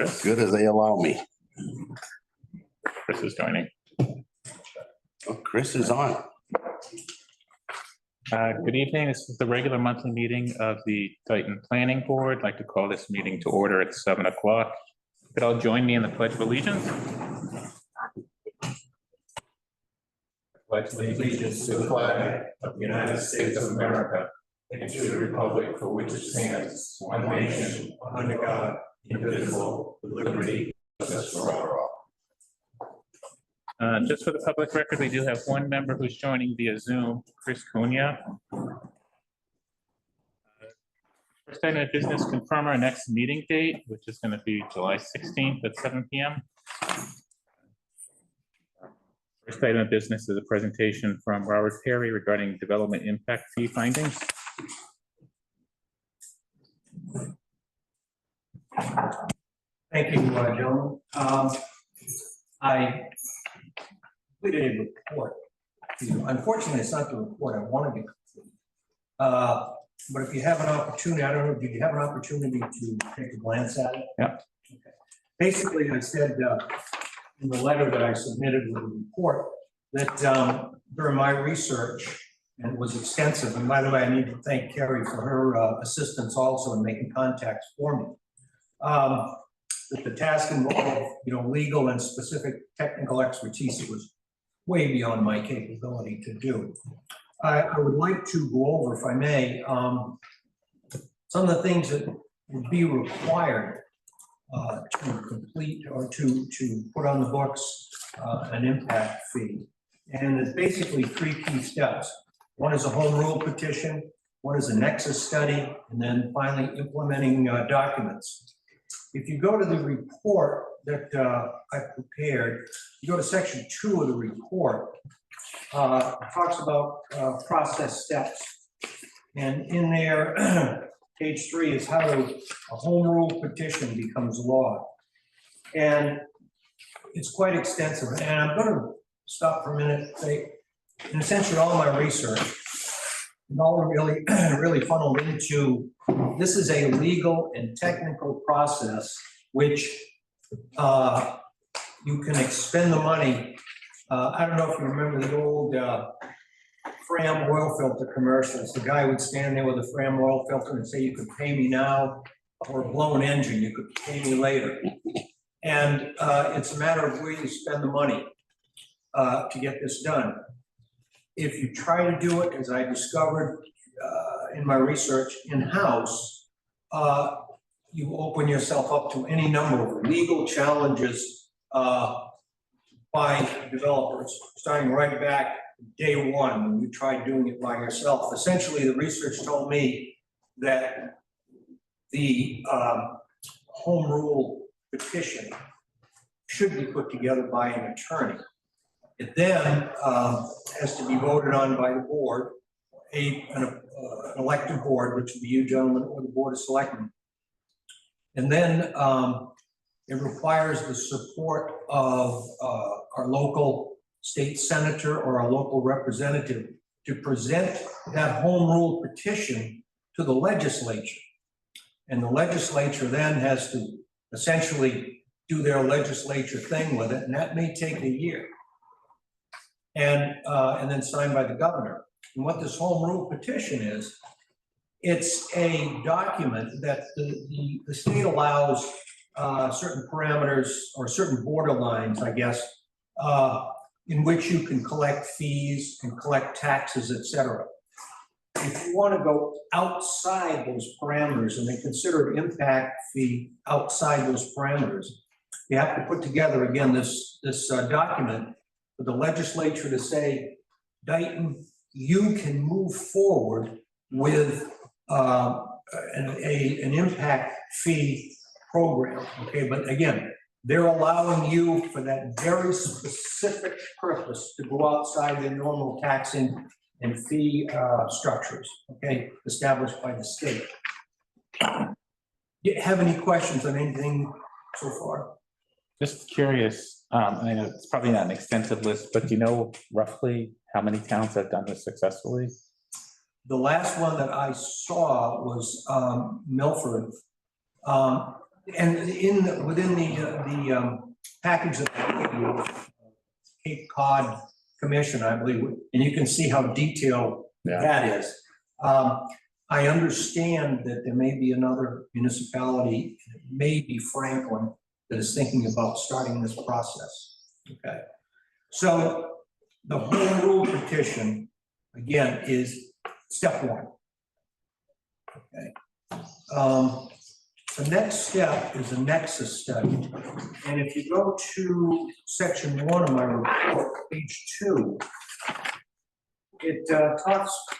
as good as they allow me. Chris is joining. Oh, Chris is on. Good evening. This is the regular monthly meeting of the Dayton Planning Board. I'd like to call this meeting to order at 7 o'clock. Could all join me in the Pledge of Allegiance? Pledge allegiance to the flag of the United States of America and to the republic for which it stands, one nation, under God, indivisible, with liberty and justice for all. Just for the public record, we do have one member who's joining via Zoom, Chris Cunha. First item of business, confirm our next meeting date, which is going to be July 16th at 7 p.m. First item of business is a presentation from Robert Perry regarding development impact fee findings. Thank you, gentlemen. I completed a report. Unfortunately, it's not the report I wanted to complete. But if you have an opportunity, I don't know, did you have an opportunity to take a glance at it? Yeah. Okay. Basically, I said in the letter that I submitted with the report that during my research, and it was extensive, and by the way, I need to thank Carrie for her assistance also in making contacts for me. That the task involved, legal and specific technical expertise. It was way beyond my capability to do. I would like to go over, if I may, some of the things that would be required to complete or to put on the books an impact fee. And it's basically three key steps. One is a home rule petition, one is a nexus study, and then finally implementing documents. If you go to the report that I prepared, you go to section 2 of the report, it talks about process steps. And in there, page 3 is how a home rule petition becomes law. And it's quite extensive. And I'm going to stop for a minute and say, in essentially all my research, and all really funneled into, this is a legal and technical process which you can expend the money. I don't know if you remember the old Fram oil filter commercials. The guy would stand there with a Fram oil filter and say, you could pay me now, or a blown engine, you could pay me later. And it's a matter of where you spend the money to get this done. If you try to do it, as I discovered in my research in-house, you open yourself up to any number of legal challenges by developers, starting right back day one when you tried doing it by yourself. Essentially, the research told me that the home rule petition should be put together by an attorney. It then has to be voted on by the board, an elected board, which would be you gentlemen or the Board of Selectmen. And then it requires the support of our local state senator or our local representative to present that home rule petition to the legislature. And the legislature then has to essentially do their legislature thing with it, and that may take a year. And then signed by the governor. And what this home rule petition is, it's a document that the state allows certain parameters or certain borderlines, I guess, in which you can collect fees and collect taxes, et cetera. If you want to go outside those parameters, and they consider an impact fee outside those parameters, you have to put together, again, this document for the legislature to say, Dayton, you can move forward with an impact fee program, okay? But again, they're allowing you for that very specific purpose to go outside the normal taxing and fee structures, okay, established by the state. Do you have any questions on anything so far? Just curious, I know it's probably not an extensive list, but do you know roughly how many towns have done this successfully? The last one that I saw was Milford. And within the package of the Cape Cod Commission, I believe, and you can see how detailed Yeah. that is. I understand that there may be another municipality, maybe Franklin, that is thinking about starting this process. Okay, so the home rule petition, again, is step one. Okay. The next step is a nexus study. And if you go to section 1 of my report, page 2, it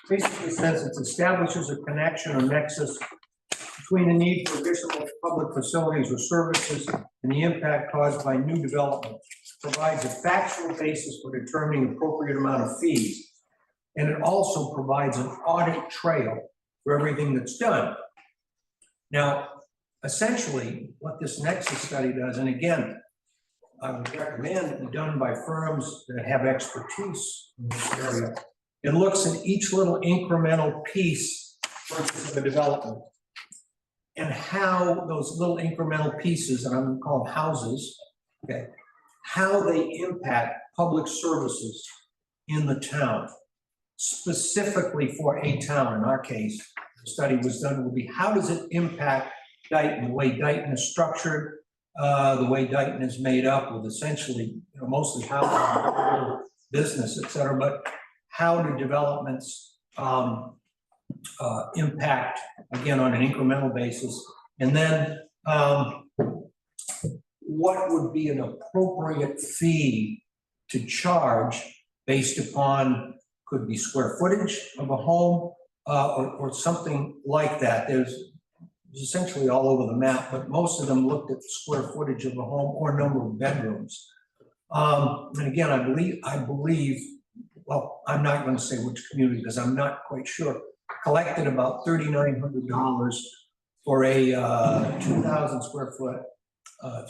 basically says it establishes a connection or nexus between the need for additional public facilities or services and the impact caused by new development, provides a factual basis for determining appropriate amount of fees. And it also provides an audit trail for everything that's done. Now, essentially, what this nexus study does, and again, I would recommend it be done by firms that have expertise in this area. It looks at each little incremental piece versus the development and how those little incremental pieces, and I'm going to call them houses, okay, how they impact public services in the town, specifically for a town. In our case, the study was done will be how does it impact Dayton, the way Dayton is structured, the way Dayton is made up with essentially, mostly housing, business, et cetera, but how do developments impact, again, on an incremental basis? And then what would be an appropriate fee to charge based upon, could be square footage of a home or something like that. There's essentially all over the map, but most of them looked at the square footage of a home or number of bedrooms. And again, I believe, well, I'm not going to say which community because I'm not quite sure, collected about $3,900 for a 2,000 square foot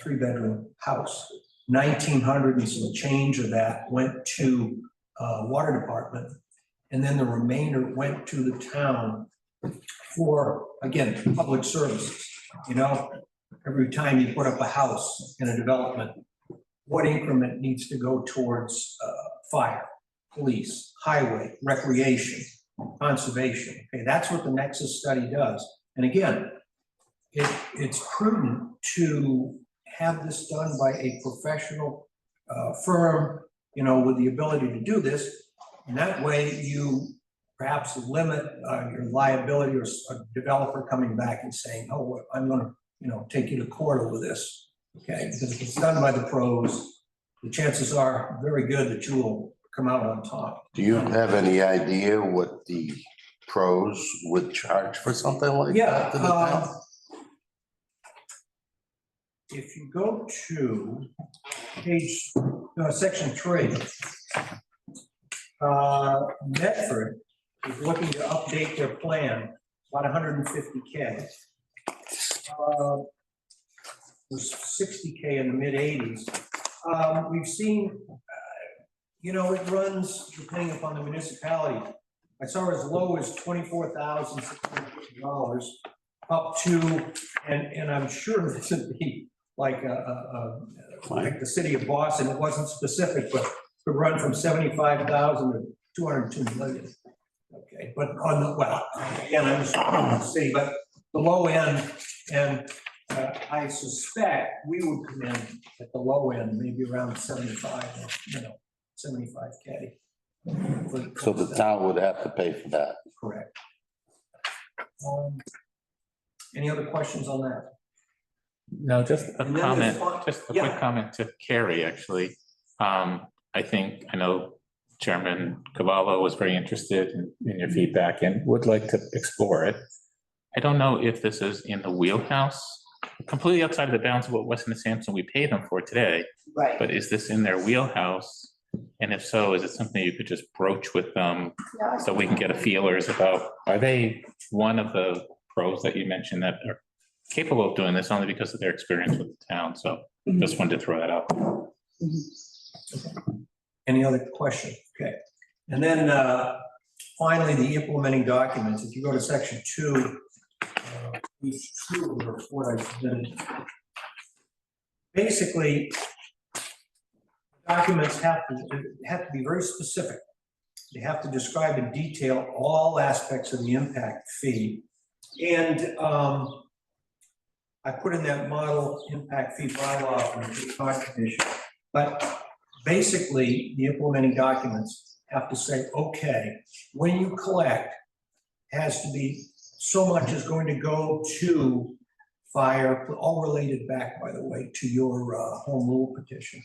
3-bedroom house. 1,900 and some change of that went to water department. And then the remainder went to the town for, again, public services. Every time you put up a house in a development, what increment needs to go towards fire, police, highway, recreation, conservation? Okay, that's what the Nexus study does. And again, it's prudent to have this done by a professional firm, with the ability to do this. And that way you perhaps limit your liability or a developer coming back and saying, oh, I'm going to, take you to court over this. Okay, because if it's done by the pros, the chances are very good that you will come out on top. Do you have any idea what the pros would charge for something like that? To the town? If you go to page, section 3, Medford is looking to update their plan, about 150K. Was 60K in the mid 80s. We've seen, it runs depending upon the municipality. I saw as low as $24,650 up to, and I'm sure this would be like like the city of Boston. It wasn't specific, but could run from 75,000 to 202 million. Okay, but on the, well, again, I'm just on the city, but the low end, and I suspect we would come in at the low end, maybe around 75, or, 75K. So the town would have to pay for that. Correct. Any other questions on that? No, just a And then comment, there's one- just a yeah. quick comment to Carrie, actually. I know Chairman Cavallo was very interested in your feedback and would like to explore it. I don't know if this is in the wheelhouse, completely outside of the bounds of what Weston and Sampson we pay them for today, Right. but is this in their wheelhouse? And if so, is it something you could just broach with them Yeah, so we can get a feelers about, are they one of the pros that you mentioned that are capable of doing this only because of their experience with the town? So just wanted to throw that out. Any other questions? Okay. And then finally, the implementing documents. If you go to section 2, page 2 of the report I submitted. Basically, documents have to be very specific. They have to describe in detail all aspects of the impact fee. And I put in that model impact fee bylaw from the Conservation. But basically, the implementing documents have to say, okay, when you collect, has to be so much is going to go to fire, all related back, by the way, to your home rule petition.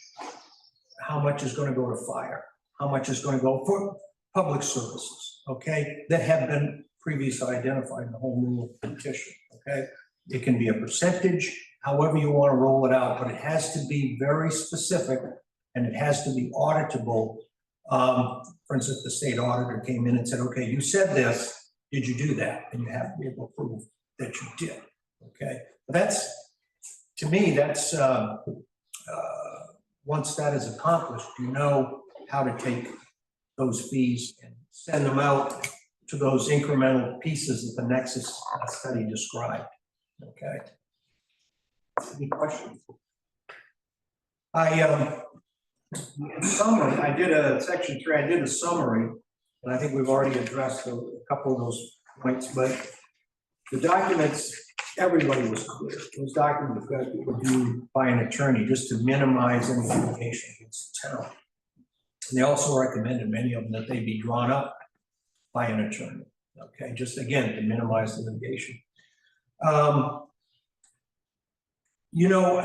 How much is going to go to fire? How much is going to go for public services, okay, that have been previously identified in the home rule petition, okay? It can be a percentage, however you want to roll it out, but it has to be very specific and it has to be auditable. For instance, the state auditor came in and said, okay, you said this, did you do that? And you have to be able to prove that you did, okay? But that's, to me, that's, once that is accomplished, you know how to take those fees and send them out to those incremental pieces that the Nexus study described, okay? Any questions? In summary, I did a section 3, I did a summary, and I think we've already addressed a couple of those points, but the documents, everybody was clear. Those documents got to be reviewed by an attorney just to minimize any litigation against the town. And they also recommended, many of them, that they be drawn up by an attorney, okay, just again, to minimize the litigation. You know,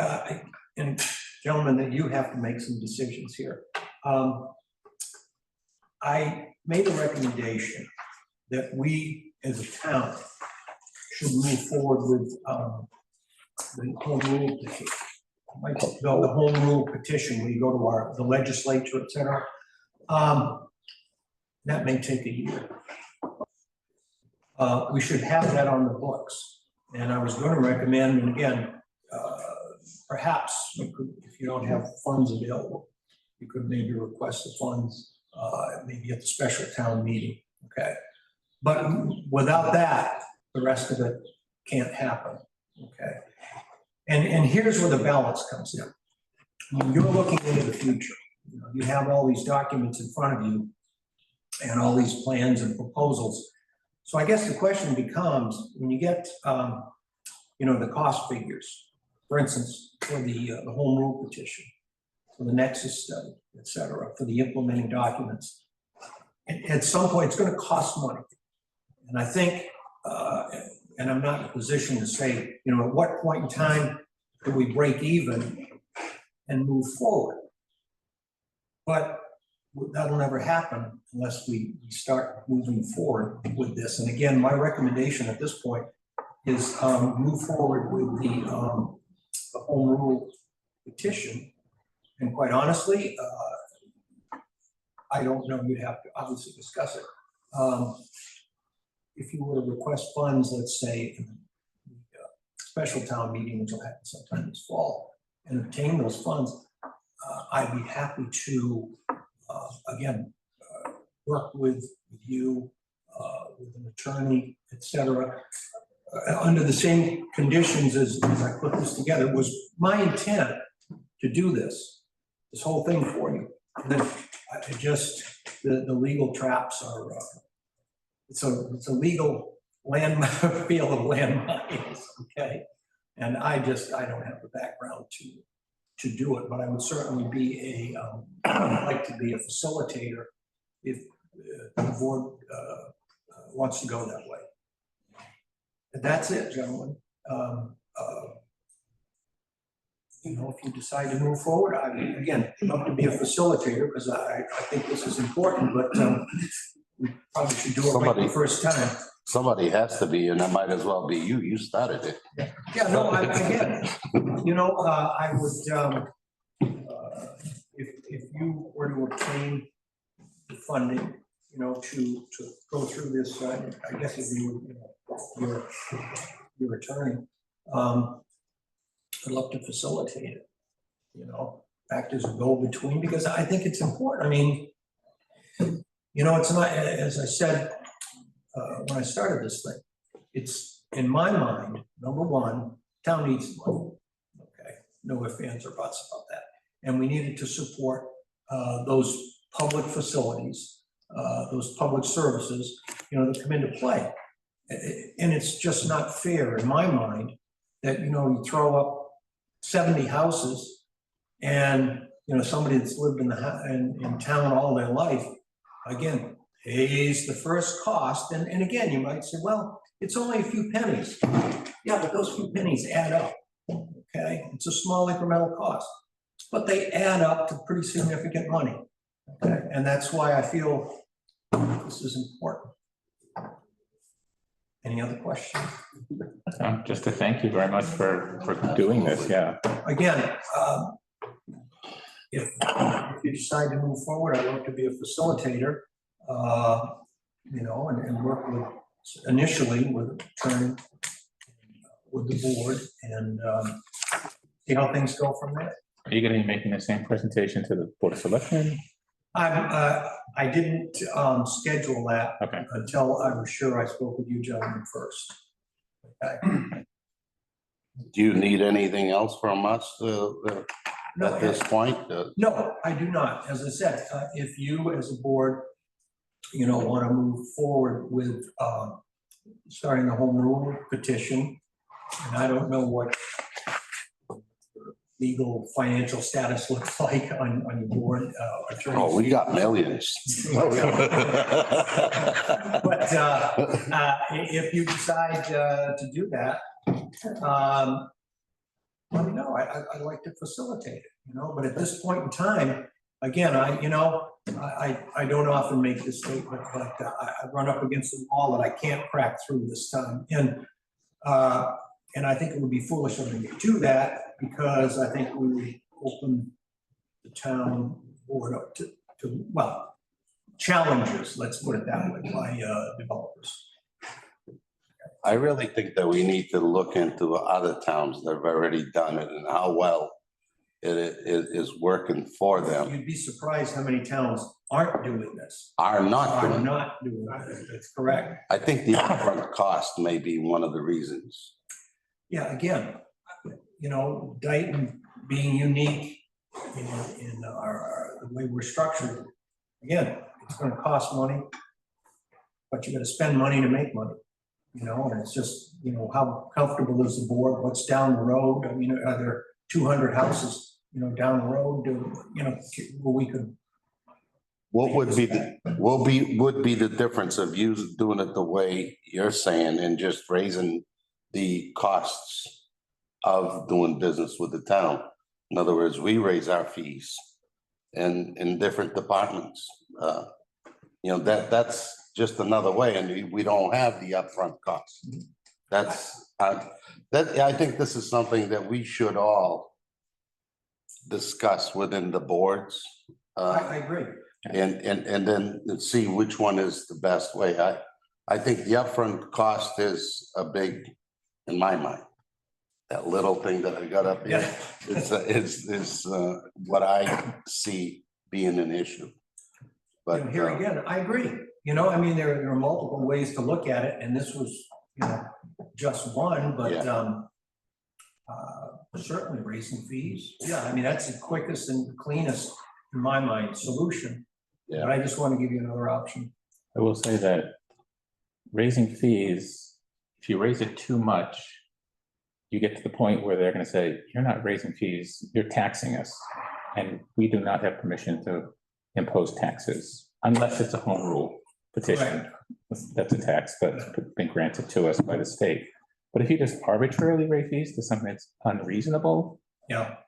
and gentlemen, that you have to make some decisions here. I made a recommendation that we, as a town, should move forward with the home rule petition. The home rule petition, we go to the legislature, et cetera. That may take a year. We should have that on the books. And I was going to recommend, and again, perhaps you could, if you don't have funds available, you could maybe request the funds, maybe at the special town meeting, okay? But without that, the rest of it can't happen, okay? And here's where the balance comes in. When you're looking into the future, you know, you have all these documents in front of you and all these plans and proposals. So I guess the question becomes, when you get, you know, the cost figures, for instance, for the home rule petition, for the Nexus study, et cetera, for the implementing documents, at some point, it's going to cost money. And I think, and I'm not in a position to say, you know, at what point in time do we break even and move forward? But that'll never happen unless we start moving forward with this. And again, my recommendation at this point is move forward with the home rule petition. And quite honestly, I don't know, you'd have to obviously discuss it. If you were to request funds, let's say, in the special town meeting, which will happen sometime this fall, and obtain those funds, I'd be happy to, again, work with you, with an attorney, et cetera, under the same conditions as I put this together. It was my intent to do this whole thing for you. And then I just, the legal traps are, it's a legal field of landmines, okay? And I don't have the background to do it, but I would certainly be I'd like to be a facilitator if the board wants to go that way. And that's it, gentlemen. You know, if you decide to move forward, I would, again, love to be a facilitator because I think this is important, but we probably should do it right the first time. Somebody has to be, and that might as well be you. You started it. Yeah, no, again, you know, I would, if you were to obtain the funding, you know, to go through this, I guess if you were, your attorney, I'd love to facilitate it, you know, act as a go-between, because I think it's important. I mean, you know, it's not, as I said when I started this thing, it's in my mind, number one, town needs money. Okay, no ifs, ands, or buts about that. And we needed to support those public facilities, those public services, that come into play. And it's just not fair in my mind that, you throw up 70 houses and, somebody that's lived in town all their life, again, pays the first cost. And again, you might say, well, it's only a few pennies. Yeah, but those few pennies add up, okay? It's a small incremental cost, but they add up to pretty significant money, okay? And that's why I feel this is important. Any other questions? Just to thank you very much for doing this, yeah. Again, if you decide to move forward, I'd love to be a facilitator, and work initially with attorney, with the board, and see how things go from there. Are you going to be making the same presentation to the Board of Selectmen? I didn't schedule that Okay. until I was sure I spoke with you gentlemen first. Okay. Do you need anything else from us No, at this point? No, I do not. As I said, if you as a board, want to move forward with starting the home rule petition, and I don't know what legal financial status looks like on your board. Oh, we got millions. But if you decide to do that, let me know. I'd like to facilitate it, but at this point in time, again, I don't often make this statement, but I run up against a wall that I can't crack through this time. And I think it would be foolish of me to do that, because I think we would open the town board up to challenges, let's put it that way, by developers. I really think that we need to look into other towns that have already done it and how well it is working for them. You'd be surprised how many towns aren't doing this. Are not Are doing it. not doing it. That's correct. I think the upfront cost may be one of the reasons. Yeah, again, Dayton being unique in the way we're structured. Again, it's gonna cost money, but you gotta spend money to make money, and it's just, how comfortable is the board? What's down the road? I mean, are there 200 houses, down the road, where we could. What would be the difference of you doing it the way you're saying and just raising the costs of doing business with the town? In other words, we raise our fees in different departments. That's just another way, and we don't have the upfront costs. I think this is something that we should all discuss within the boards. I agree. And then see which one is the best way. I think the upfront cost is a big, in my mind. That little thing that I got up here is what I see being an issue. But Here again, I agree. There are multiple ways to look at it, and this was, just one, but certainly raising fees. Yeah, that's the quickest and cleanest, in my mind, solution. Yeah. But I just want to give you another option. I will say that raising fees, if you raise it too much, you get to the point where they're going to say, you're not raising fees, you're taxing us. And we do not have permission to impose taxes unless it's a home rule petition. That's a tax that's been granted to us by the state. But if you just arbitrarily raise fees to something that's unreasonable,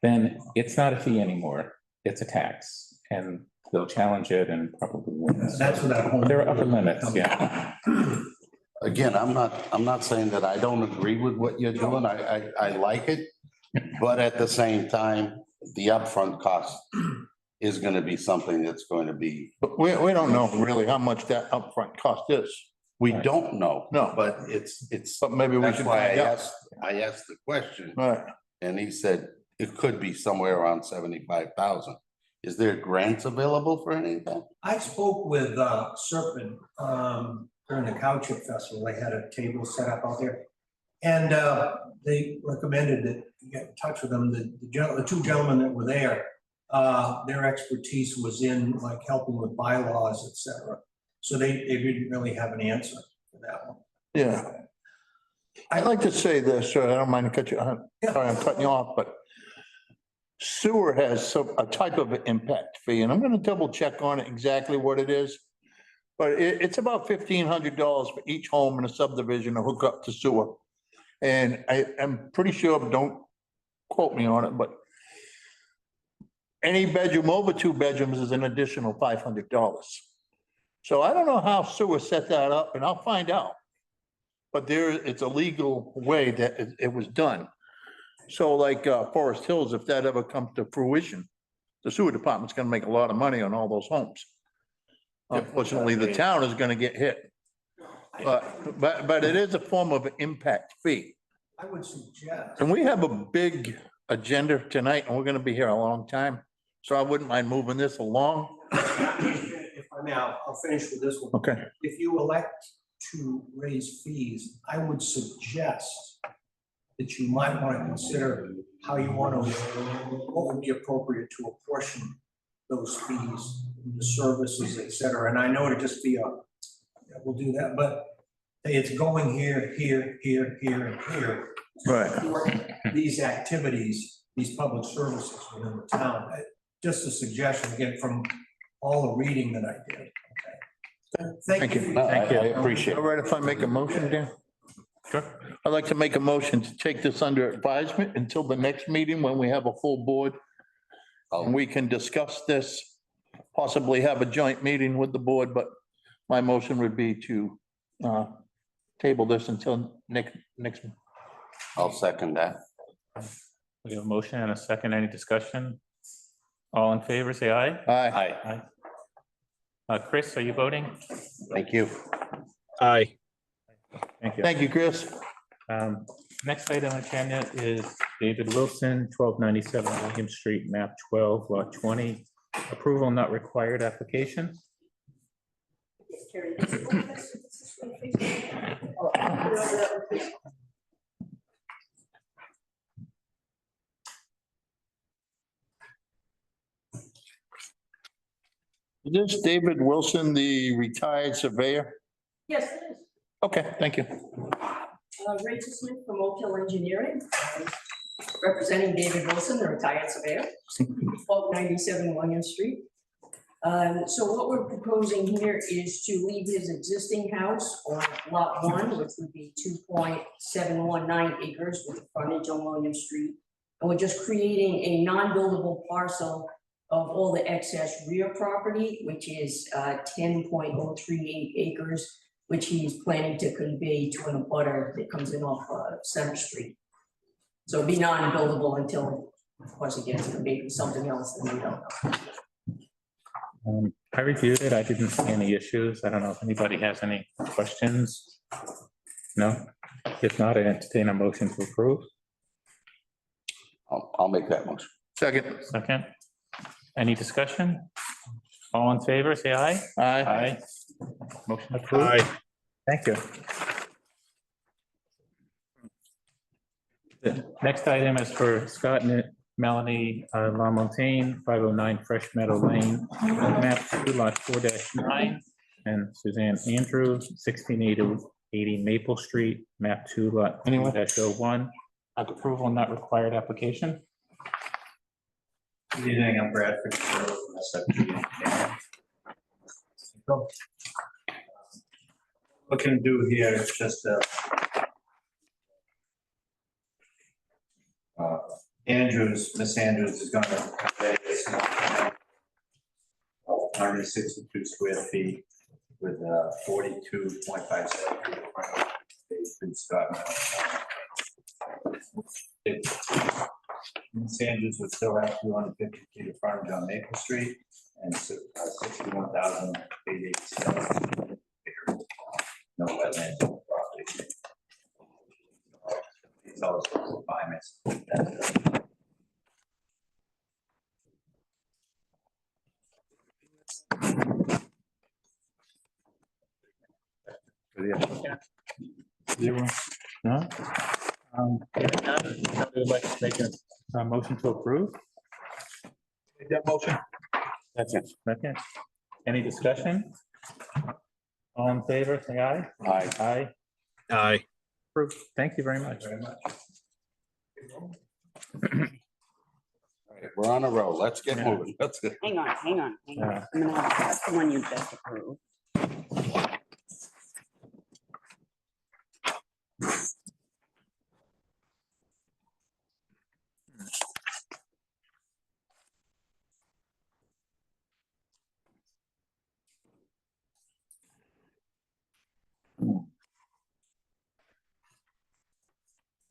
then it's not a fee anymore. It's a tax, and they'll challenge it and probably win. That's what that home. There are upper limits, yeah. again, I'm not saying that I don't agree with what you're doing. I like it. But at the same time, the upfront cost is gonna be something that's going to be, But we don't know really how much that upfront cost is, we don't know. No. But it's, but maybe we that's should why find out. I asked the question, Right, and he said it could be somewhere around 75,000. Is there grants available for any of that? I spoke with Serpent during the Cow Chip Festival. They had a table set up out there. And they recommended that you get in touch with them. The two gentlemen that were there, their expertise was in like helping with bylaws, et cetera. So they didn't really have an answer for that one. Yeah. I'd like to say this, I don't mind to cut you, sorry, I'm cutting you off, but sewer has a type of impact fee, and I'm gonna double check on it exactly what it is. But it's about $1,500 for each home in a subdivision to hook up to sewer. And I'm pretty sure, but don't quote me on it, but any bedroom over 2 bedrooms is an additional $500. So I don't know how sewer set that up, and I'll find out. But it's a legal way that it was done. So like Forest Hills, if that ever comes to fruition, the sewer department's gonna make a lot of money on all those homes. Unfortunately, the town is gonna get hit. But it is a form of impact fee. I would suggest, And we have a big agenda tonight, and we're gonna be here a long time. So I wouldn't mind moving this along. if I may, I'll finish with this one. Okay. If you elect to raise fees, I would suggest that you might want to consider how you want to, what would be appropriate to apportion those fees, the services, et cetera. And I know it'd just be we'll do that, but it's going here, here, here, here, and here. Right. These activities, these public services within the town. Just a suggestion, again, from all the reading that I did. Okay. Thank you. No, Thank you. I appreciate All it. right, if I make a motion, Dan? Sure. I'd like to make a motion to take this under advisement until the next meeting when we have a full board. And we can discuss this, possibly have a joint meeting with the board, but my motion would be to table this until next. I'll second that. We have a motion and a second. Any discussion? All in favor, say aye. Aye. Aye. Chris, are you voting? Thank you. Aye. Thank you. Thank you, Chris. Next item on agenda is David Wilson, 1297 William Street, map 12, lot 20. Approval not required application. Is this David Wilson, the retired surveyor? Yes, it is. Okay, thank you. Rachel Smith from Oak Hill Engineering, representing David Wilson, the retired surveyor, 1297 William Street. So what we're proposing here is to leave his existing house on lot 1, which would be 2.719 acres with the frontage on William Street. And we're just creating a non-buildable parcel of all the excess rear property, which is 10.038 acres, which he's planning to convey to an abutter that comes in off Center Street. So it'd be non-buildable until, of course, it gets conveyed to something else, and we don't know. I reviewed it. I didn't see any issues. I don't know if anybody has any questions. No? If not, I entertain a motion to approve. I'll make that motion. Second. Second. Any discussion? All in favor, say aye. Aye. Aye. Motion approved. Thank you. The next item is for Scott and Melanie Lamontagne, 509 Fresh Meadow Lane, map 2, lot 4-9, and Suzanne Andrews, 1680 Maple Street, map 2, lot 2-01. Approval not required application. Good evening, I'm Bradford. Looking to do here is just Miss Andrews is gonna convey this 162 square feet with 42.57 feet of frontage through Scott. Miss Andrews would still have 250 feet of frontage on Maple Street and 61,887. No wetlands on the property. These are also requirements. Zero. No? If not, somebody would like to make a motion to approve? Make that motion. Second. Any discussion? All in favor, say aye. Aye. Aye. Aye. Approved. Thank you very much. We're on a roll. Let's get Yeah. moving. Let's get. Hang on. Yeah. I'm gonna have, that's the one you just approved.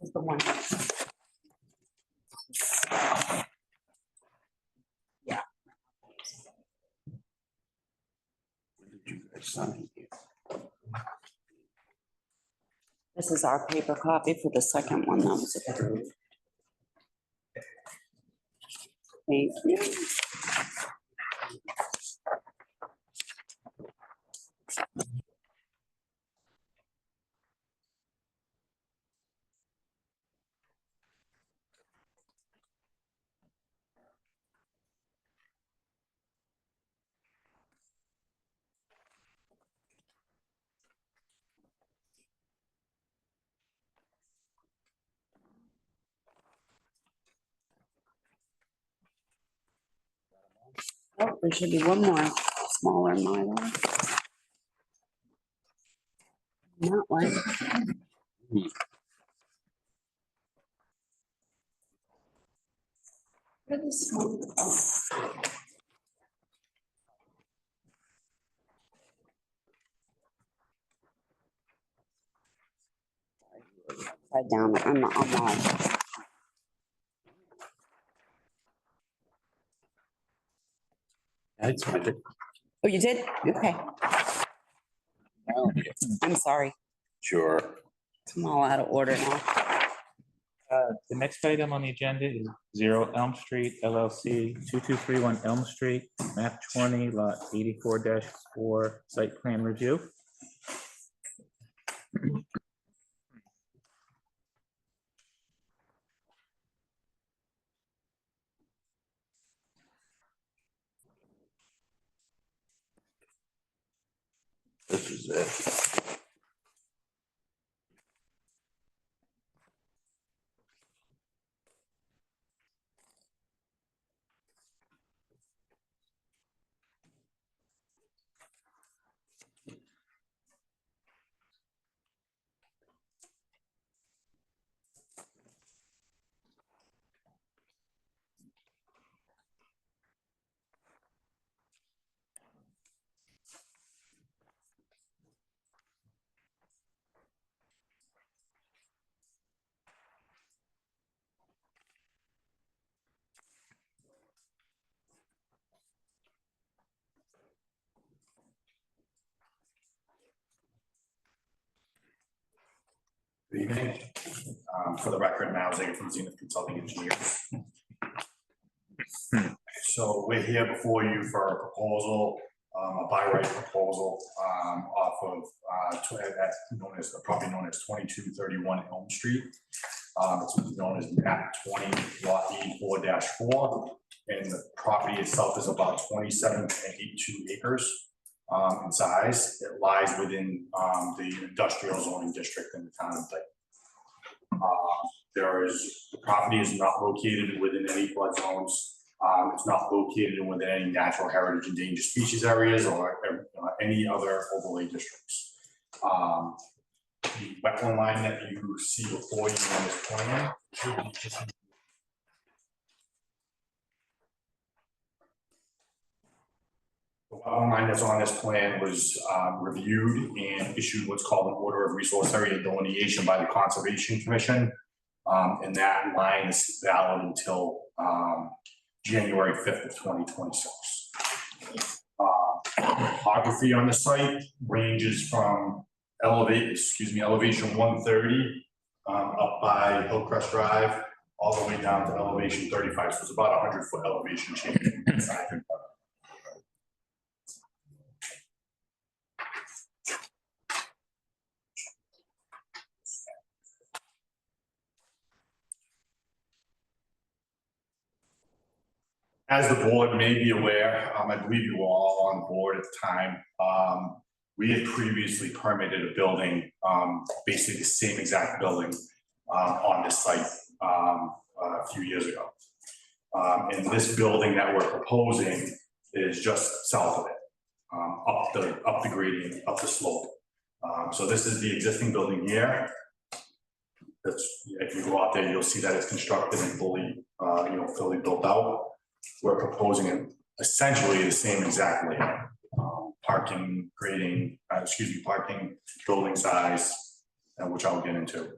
Is the one. Did you guys sign? This is our paper copy for the second one that was approved. Thank you. Oh, there should be one more smaller Mylar. That one. Where the small- oh. Upside down, I'm not. That's my. Oh, you did? Okay, I'm sorry. Sure. I'm all out of order now. The next item on the agenda is 0 Elm Street LLC, 2231 Elm Street, map 20, lot 84-4, site plan review. This is it. Good evening. For the record, Mauser from Zenith Consulting Engineers. So we're here before you for a proposal, a by right proposal off of that's known as the property known as 2231 Elm Street. It's what's known as map 20 lot 84-4, and the property itself is about 27.82 acres in size. It lies within the industrial zoning district in the town of Dayton. The property is not located within any flood zones. It's not located within any natural heritage endangered species areas or any other overlay districts. The wetland line that you see before you on this plan. The wetland line that's on this plan was reviewed and issued what's called an order of resource area delineation by the Conservation Commission. And that line is valid until January 5th of 2026. Topography on the site ranges from elevation 130 up by Hillcrest Drive, all the way down to elevation 35. So it's about 100-foot elevation change inside. As the board may be aware, I believe you were all on board at the time. We had previously permitted a building, basically the same exact building, on this site, a few years ago. And this building that we're proposing is just south of it, up the gradient, up the slope. So this is the existing building here. That's, if you go out there, you'll see that it's constructed and fully, fully built out. We're proposing essentially the same exact layout. Parking, grading, parking, building size, which I'll get into.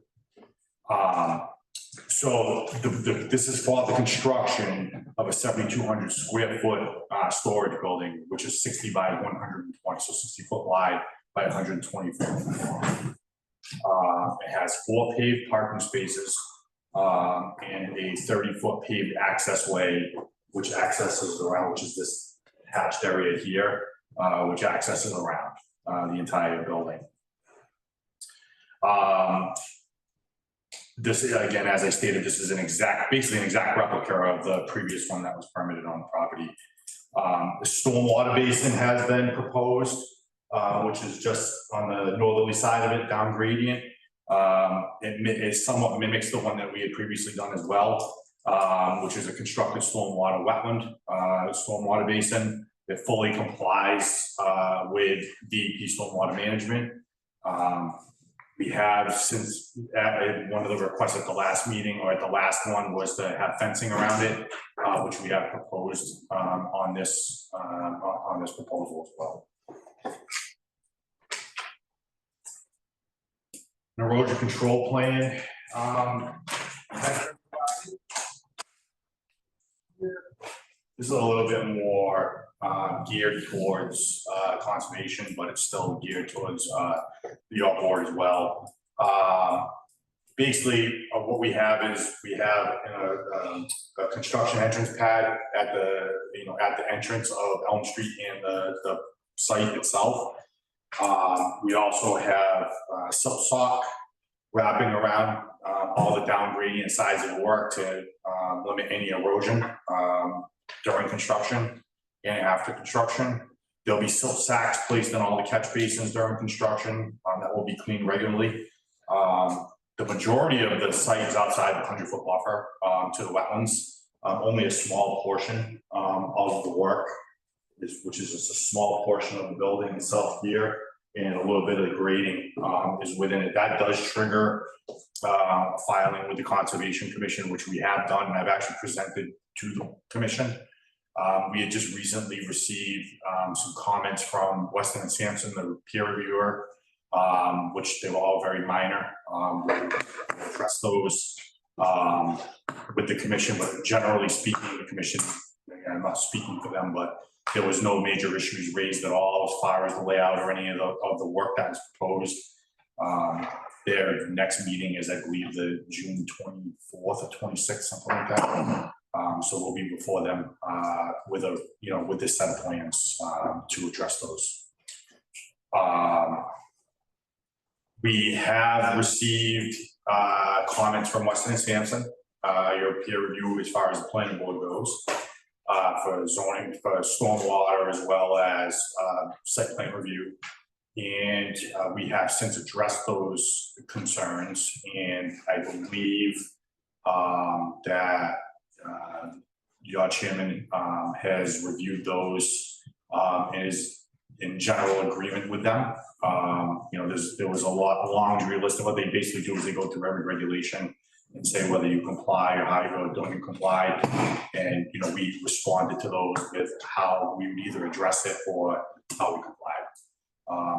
So this is for the construction of a 7,200 square foot storage building, which is 60 by 120, so 60 foot wide by 120 feet. It has 4 paved parking spaces and a 30-foot paved access way, which accesses around, which is this hatched area here, which accesses around the entire building. This, again, as I stated, this is basically an exact replica of the previous one that was permitted on the property. The stormwater basin has been proposed, which is just on the northerly side of it, down gradient. It somewhat mimics the one that we had previously done as well, which is a constructed stormwater wetland, stormwater basin that fully complies with DEP stormwater management. We have since, one of the requests at the last meeting or at the last one was to have fencing around it, which we have proposed on this proposal as well. An erosion control plan. This is a little bit more geared towards conservation, but it's still geared towards your board as well. Basically, what we have is we have a construction entrance pad at the entrance of Elm Street and the site itself. We also have silk sock wrapping around all the down gradient sides of the work to limit any erosion during construction and after construction. There'll be silt sacks placed in all the catch basins during construction that will be cleaned regularly. The majority of the site is outside the 100-foot buffer to the wetlands. Only a small portion of the work, which is just a small portion of the building itself here, and a little bit of the grading is within it. That does trigger filing with the Conservation Commission, which we have done, and I've actually presented to the commission. We had just recently received some comments from Weston and Sampson, the peer reviewer, which they were all very minor. We'll address those with the commission, but generally speaking, the commission, I'm not speaking for them, but there was no major issues raised at all as far as the layout or any of the work that was proposed. Their next meeting is, I believe, the June 24th or 26th, something like that. So we'll be before them with this set of plans to address those. We have received comments from Weston and Sampson, your peer review as far as the planning board goes, for zoning, for stormwater, as well as site plan review. And we have since addressed those concerns, and I believe that your chairman has reviewed those and is in general agreement with them. There was a laundry list of what they basically do is they go through every regulation and say whether you comply or how you don't you comply. And, we responded to those with how we would either address it or how we comply.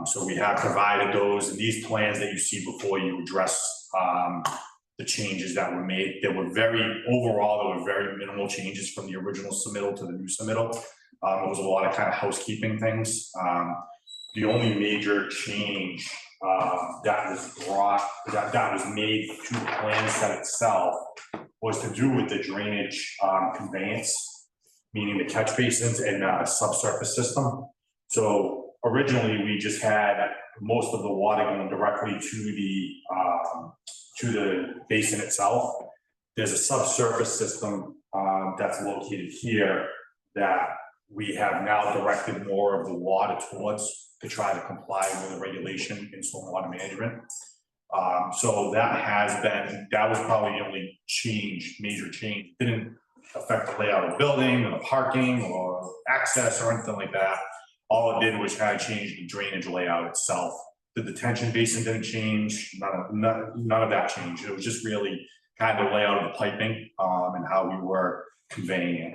So we have provided those, and these plans that you see before you address the changes that were made. There were very minimal changes from the original submittal to the new submittal. It was a lot of kind of housekeeping things. The only major change that was made to the plan set itself was to do with the drainage conveyance, meaning the catch basins and a subsurface system. So originally we just had most of the water going directly to the basin itself. There's a subsurface system that's located here that we have now directed more of the water towards to try to comply with the regulation in stormwater management. So that was probably the only major change, didn't affect the layout of the building or the parking or access or anything like that. All it did was kind of change the drainage layout itself. The detention basin didn't change, none of that changed. It was just really kind of the layout of the piping, and how we were conveying it.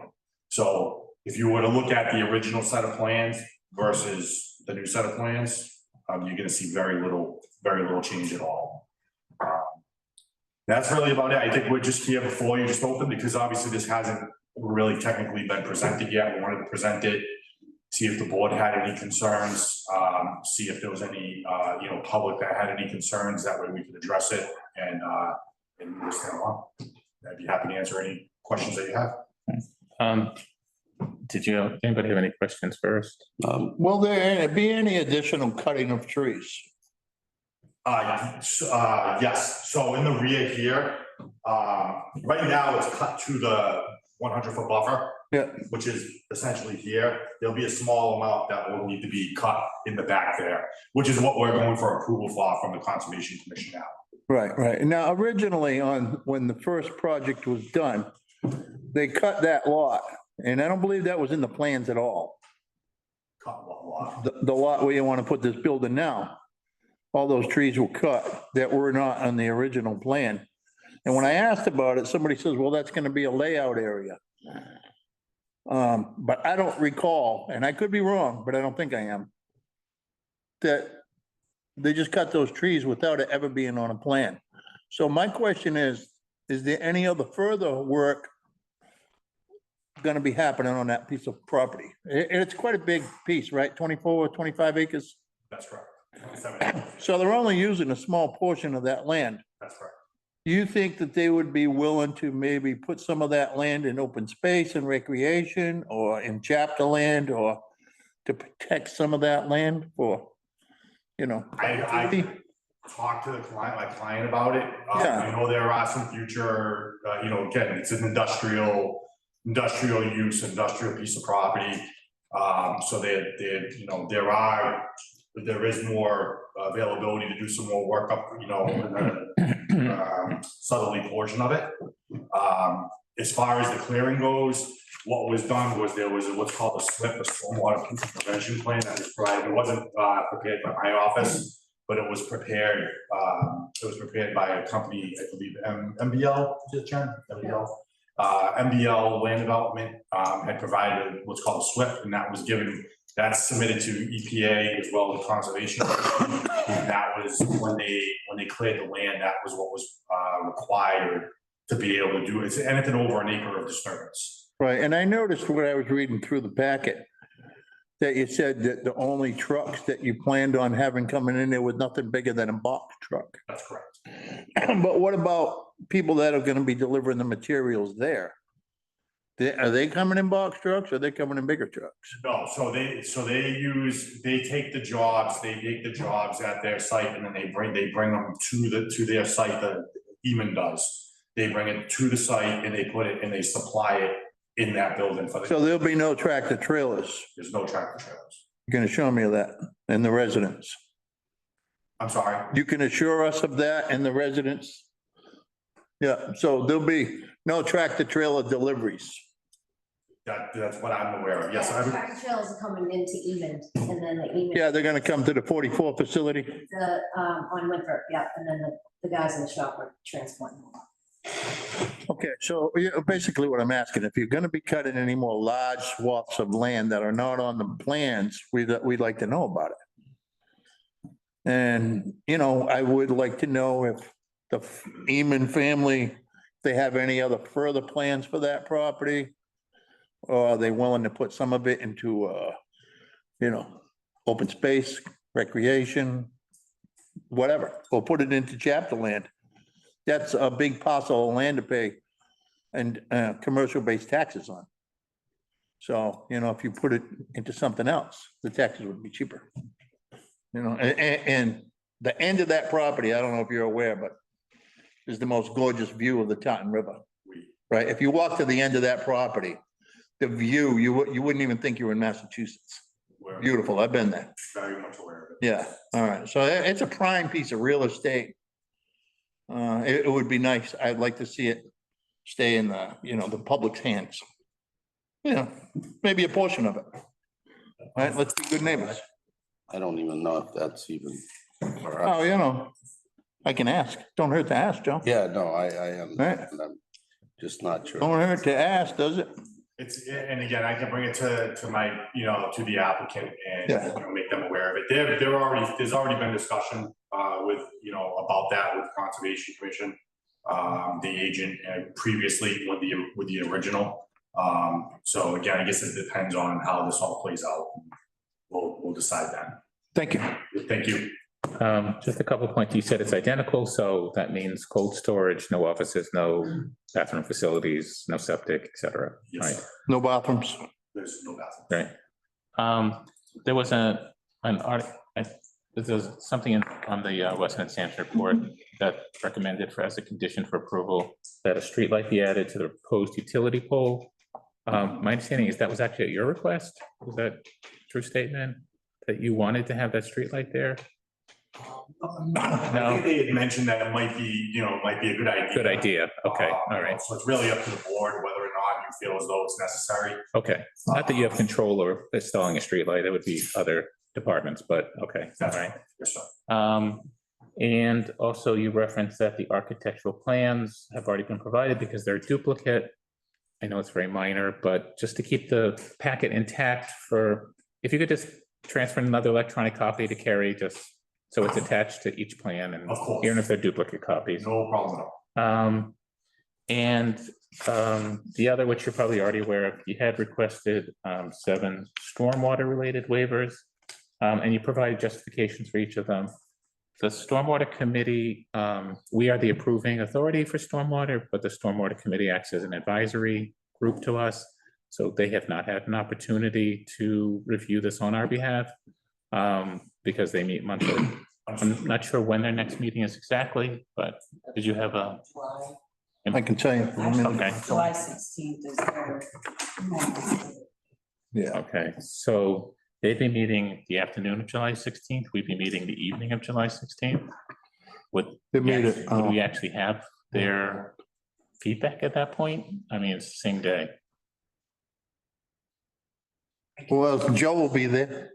So if you were to look at the original set of plans versus the new set of plans, you're gonna see very little change at all. That's really about it. I think we're just here before you just opened, because obviously this hasn't really technically been presented yet. We wanted to present it, see if the board had any concerns, see if there was any, public that had any concerns. That way we could address it and move this on. I'd be happy to answer any questions that you have. Anybody have any questions first? Will there be any additional cutting of trees? Yes, so in the rear here, right now it's cut to the 100-foot buffer. Yeah. Which is essentially here. There'll be a small amount that will need to be cut in the back there, which is what we're going for approval for from the Conservation Commission now. Right, right. Now, originally when the first project was done, they cut that lot, and I don't believe that was in the plans at all. Cut what lot? The lot where you want to put this building now, all those trees were cut that were not on the original plan. And when I asked about it, somebody says, well, that's going to be a layout area. But I don't recall, and I could be wrong, but I don't think I am, that they just cut those trees without it ever being on a plan. So my question is there any other further work gonna be happening on that piece of property? And it's quite a big piece, right? 24 or 25 acres? That's correct. 27. So they're only using a small portion of that land. That's correct. Do you think that they would be willing to maybe put some of that land in open space and recreation, or in chapter land, or to protect some of that land for, I talked to my client about it. Yeah. I know there are some future, again, it's an industrial use, industrial piece of property. So there is more availability to do some more work up, in the southerly portion of it. As far as the clearing goes, what was done was there was what's called a SWIP, a stormwater prevention plan that was provided. It wasn't prepared by my office, but it was prepared. It was prepared by a company, I believe, MBL, is it Jen? MBL. MBL Land Development had provided what's called a SWIP, and that was given. That's submitted to EPA as well as conservation. And that was when they cleared the land, that was what was required to be able to do it. It's anything over an acre of disturbance. Right, and I noticed when I was reading through the packet that you said that the only trucks that you planned on having coming in there was nothing bigger than a box truck. That's correct. But what about people that are gonna be delivering the materials there? Are they coming in box trucks, or are they coming in bigger trucks? No, they take the jobs at their site, and then they bring them to their site that Eman does. They bring it to the site and they put it and they supply it in that building for the. So there'll be no tractor trailers. There's no tractor trailers. You're gonna show me that and the residents. I'm sorry. You can assure us of that and the residents? Yeah, so there'll be no tractor trailer deliveries. That's what I'm aware of. Yes, Yeah, tractor trailers are coming into Eman, and then the Eman. Yeah, they're gonna come to the 44 facility. On Winthrop, yeah, and then the guys in the shop are transporting them. Okay, so basically what I'm asking, if you're gonna be cutting any more large swaths of land that are not on the plans, we'd like to know about it. And, I would like to know if the Eman family, if they have any other further plans for that property. Or are they willing to put some of it into, open space, recreation, whatever, or put it into chapter land? That's a big parcel of land to pay and commercial-based taxes on. So, if you put it into something else, the taxes would be cheaper. And the end of that property, I don't know if you're aware, but is the most gorgeous view of the Taunton River, right? If you walk to the end of that property, the view, you wouldn't even think you were in Massachusetts. We're Beautiful. I've been there. very much aware of it. Yeah, all right. So it's a prime piece of real estate. It would be nice. I'd like to see it stay in the, the public's hands. Maybe a portion of it. All right, let's be good neighbors. I don't even know if that's even. for us. Oh, I can ask. Don't hurt to ask, Joe. Yeah, no, I am, Right. I'm just not sure. Don't hurt to ask, does it? And again, I can bring it to my, to the applicant and Yeah. make them aware of it. There's already been discussion with, about that with Conservation Commission, the agent and previously with the original. So again, I guess it depends on how this all plays out. We'll decide that. Thank you. Thank you. Just a couple of points. You said it's identical, so that means cold storage, no offices, no bathroom facilities, no septic, et cetera. Yes, Right, sir. No bathrooms. There's no bathroom. right. There was an there's something on the Western Sampson report that recommended as a condition for approval that a streetlight be added to the proposed utility pole. My understanding is that was actually at your request. Was that a true statement? That you wanted to have that streetlight there? I think they had mentioned that it might be a good idea. Good idea. Okay, all right. So it's really up to the board whether or not you feel as though it's necessary. Okay, not that you have control over installing a streetlight, it would be other departments, but okay, all right. Yes, sir. And also you referenced that the architectural plans have already been provided because they're duplicate. I know it's very minor, but just to keep the packet intact if you could just transfer another electronic copy to Carrie, just so it's attached to each plan and Of course. even if they're duplicate copies. No problem at all. And the other, which you're probably already aware of, you had requested 7 stormwater related waivers. And you provided justifications for each of them. The Stormwater Committee, we are the approving authority for stormwater, but the Stormwater Committee acts as an advisory group to us. So they have not had an opportunity to review this on our behalf because they meet monthly. I'm not sure when their next meeting is exactly, but did you have a? I can tell you. Okay, July 16th is their. Yeah. okay, so they'd be meeting the afternoon of July 16th. We'd be meeting the evening of July 16th. Would They made it. would we actually have their feedback at that point? I mean, it's the same day. Well, Joe will be there.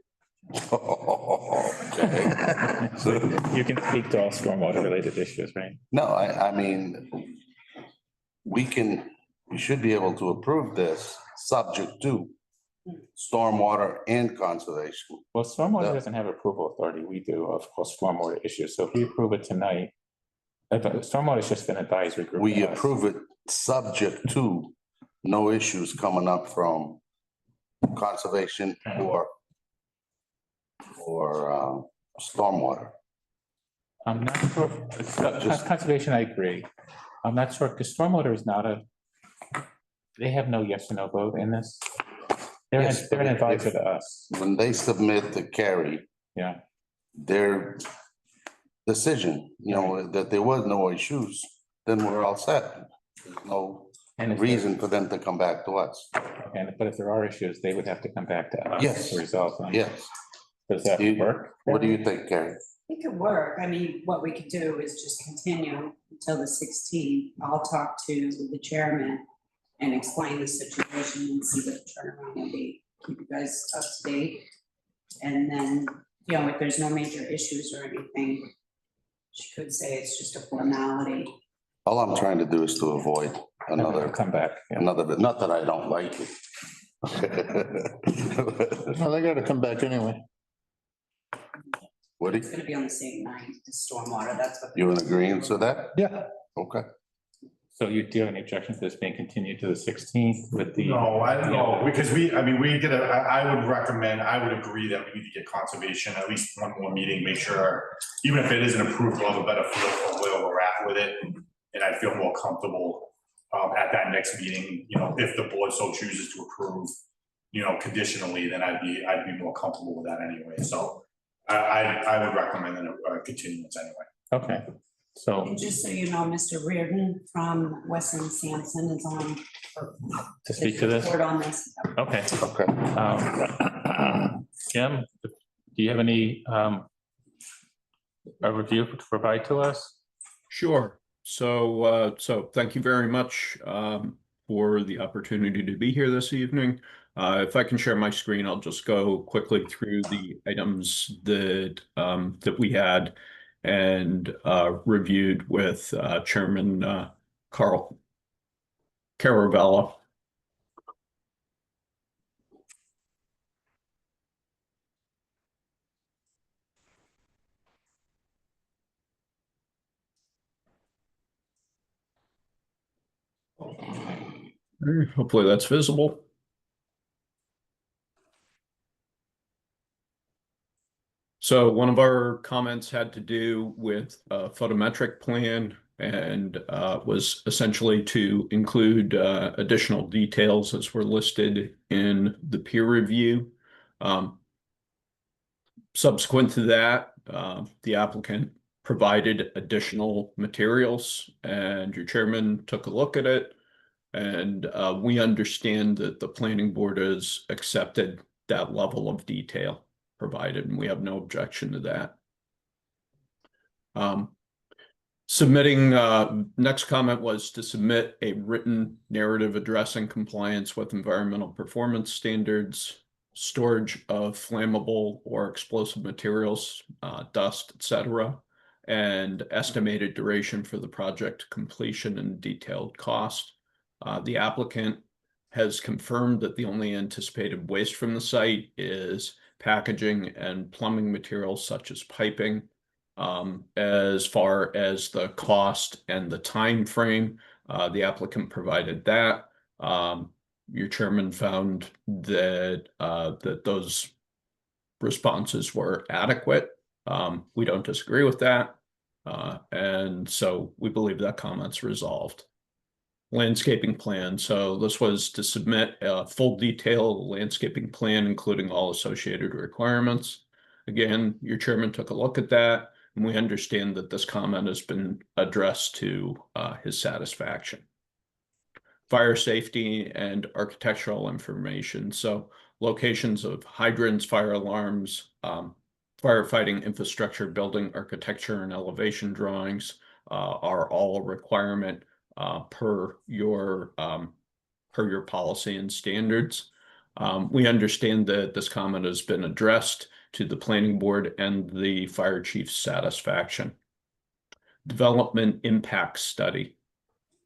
Okay. So you can speak to all stormwater related issues, right? No, I mean, we should be able to approve this subject to stormwater and conservation. Well, stormwater Yeah. doesn't have approval authority. We do, of course, stormwater issues. So if we approve it tonight, stormwater is just an advisory group. We to us. approve it subject to no issues coming up from conservation or stormwater. I'm not sure, conservation, I agree. I'm not sure, because stormwater is not they have no yes or no vote in this. They're Yes, they're an but advisor if- to us, When they submit to Carrie, yeah. their decision, that there was no issues, then we're all set. There's no And if reason for them to come back to us. but if there are issues, they would have to come back to us. Yes. To resolve them. Yes. Does that You- work? What do you think, Carrie? It could work. I mean, what we could do is just continue until the 16th. I'll talk to the chairman and explain the situation and see what the turnaround will be. Keep you guys up to date. And then, if there's no major issues or anything, she could say it's just a formality. All I'm trying to do is to avoid another, Come back, yeah. not that I don't like it. No, they gotta come back anyway. Woody, It's gonna be on the same night, the stormwater, that's what. you in agreement with that? Yeah. Okay. So do you have any objection to this being continued to the 16th with the? No, because I would recommend, I would agree that we need to get conservation, at least one more meeting, make sure, even if it isn't approved, we'll have a better feel for where we're at with it. And I feel more comfortable at that next meeting, if the board so chooses to approve, conditionally, then I'd be more comfortable with that anyway. So I would recommend a continuance anyway. Okay, So And just so you know, Mr. Reardon from Wesson Sampson is on. to speak to this, Report on this. okay. Okay. Jim, do you have any a review to provide to us? Sure. So thank you very much for the opportunity to be here this evening. If I can share my screen, I'll just go quickly through the items that we had and reviewed with Chairman Carl Caravella. Hopefully that's visible. So one of our comments had to do with a photometric plan and was essentially to include additional details as were listed in the peer review. Subsequent to that, the applicant provided additional materials and your chairman took a look at it. And we understand that the planning board has accepted that level of detail provided, and we have no objection to that. Next comment was to submit a written narrative addressing compliance with environmental performance standards, storage of flammable or explosive materials, dust, etc., and estimated duration for the project completion and detailed cost. The applicant has confirmed that the only anticipated waste from the site is packaging and plumbing materials such as piping. As far as the cost and the time frame, the applicant provided that. Your chairman found that that those responses were adequate. We don't disagree with that. And so we believe that comment's resolved. Landscaping plan. So this was to submit a full detail landscaping plan, including all associated requirements. Again, your chairman took a look at that, and we understand that this comment has been addressed to his satisfaction. Fire safety and architectural information. So locations of hydrants, fire alarms, firefighting infrastructure, building architecture, and elevation drawings are all a requirement per your policy and standards. We understand that this comment has been addressed to the planning board and the fire chief's satisfaction. Development impact study.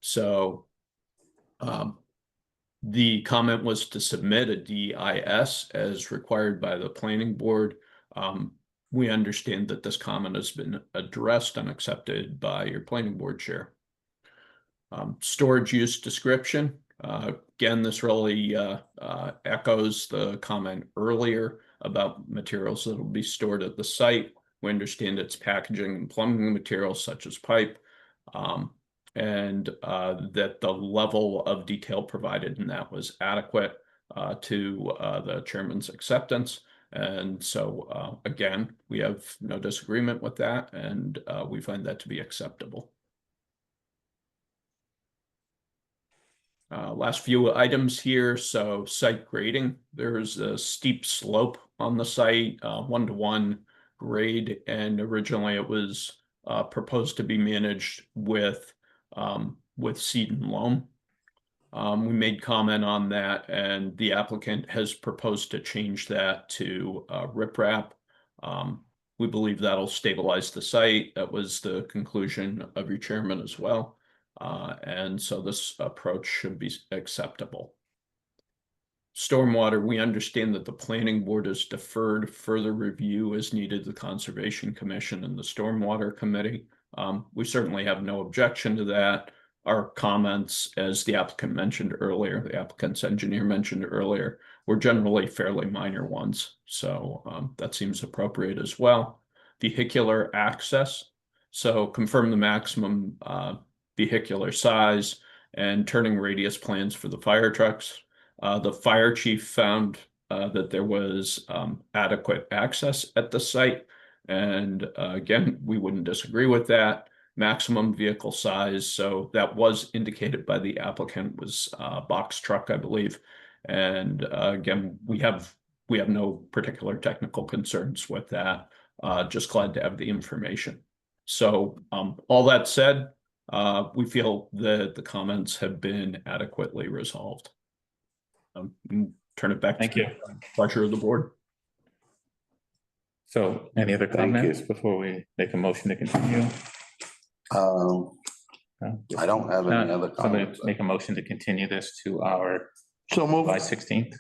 So the comment was to submit a DIS as required by the planning board. We understand that this comment has been addressed and accepted by your planning board chair. Storage use description. Again, this really echoes the comment earlier about materials that will be stored at the site. We understand it's packaging and plumbing materials such as pipe, and that the level of detail provided in that was adequate to the chairman's acceptance. And so, again, we have no disagreement with that, and we find that to be acceptable. Last few items here. So site grading, there's a steep slope on the site, 1-to-1 grade, and originally it was proposed to be managed with seed and loam. We made comment on that, and the applicant has proposed to change that to riprap. We believe that'll stabilize the site. That was the conclusion of your chairman as well. And so this approach should be acceptable. Stormwater, we understand that the planning board has deferred further review as needed to the Conservation Commission and the Stormwater Committee. We certainly have no objection to that. Our comments, as the applicant mentioned earlier, the applicant's engineer mentioned earlier, were generally fairly minor ones. So that seems appropriate as well. Vehicular access. So confirm the maximum vehicular size and turning radius plans for the fire trucks. The fire chief found that there was adequate access at the site. And again, we wouldn't disagree with that. maximum vehicle size. So that was indicated by the applicant was a box truck, I believe. And again, we have no particular technical concerns with that. Just glad to have the information. So all that said, we feel that the comments have been adequately resolved. Turn it back. Thank to you. the pleasure of the board. So any other Thank you. comments before we make a motion to continue? I don't have any other Somebody comments. make a motion to continue this to our So move. July 16th.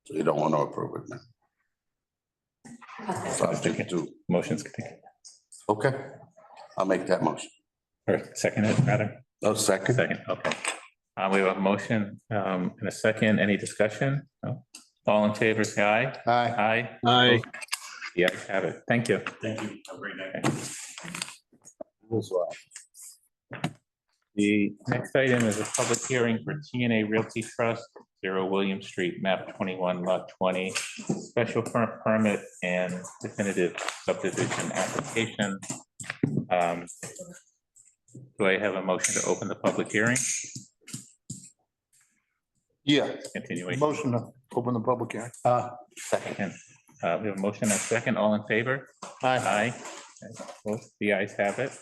So you don't want to approve it now. Subject to, Motion's continued. okay, I'll make that motion. Or seconded, rather. Oh, second? Second, okay. We have a motion and a second. Any discussion? No? All in favor, say aye. Aye. Aye. Aye. The ayes have it. Thank you. Thank you. Have a great night. The next item is a public hearing for TNA Realty Trust, 0 William Street, map 21, lot 20, special permit and definitive subdivision application. Do I have a motion to open the public hearing? Yeah, Continuation. motion to open the public hearing. Second. We have a motion and a second. All in favor? Aye. Both the ayes have it.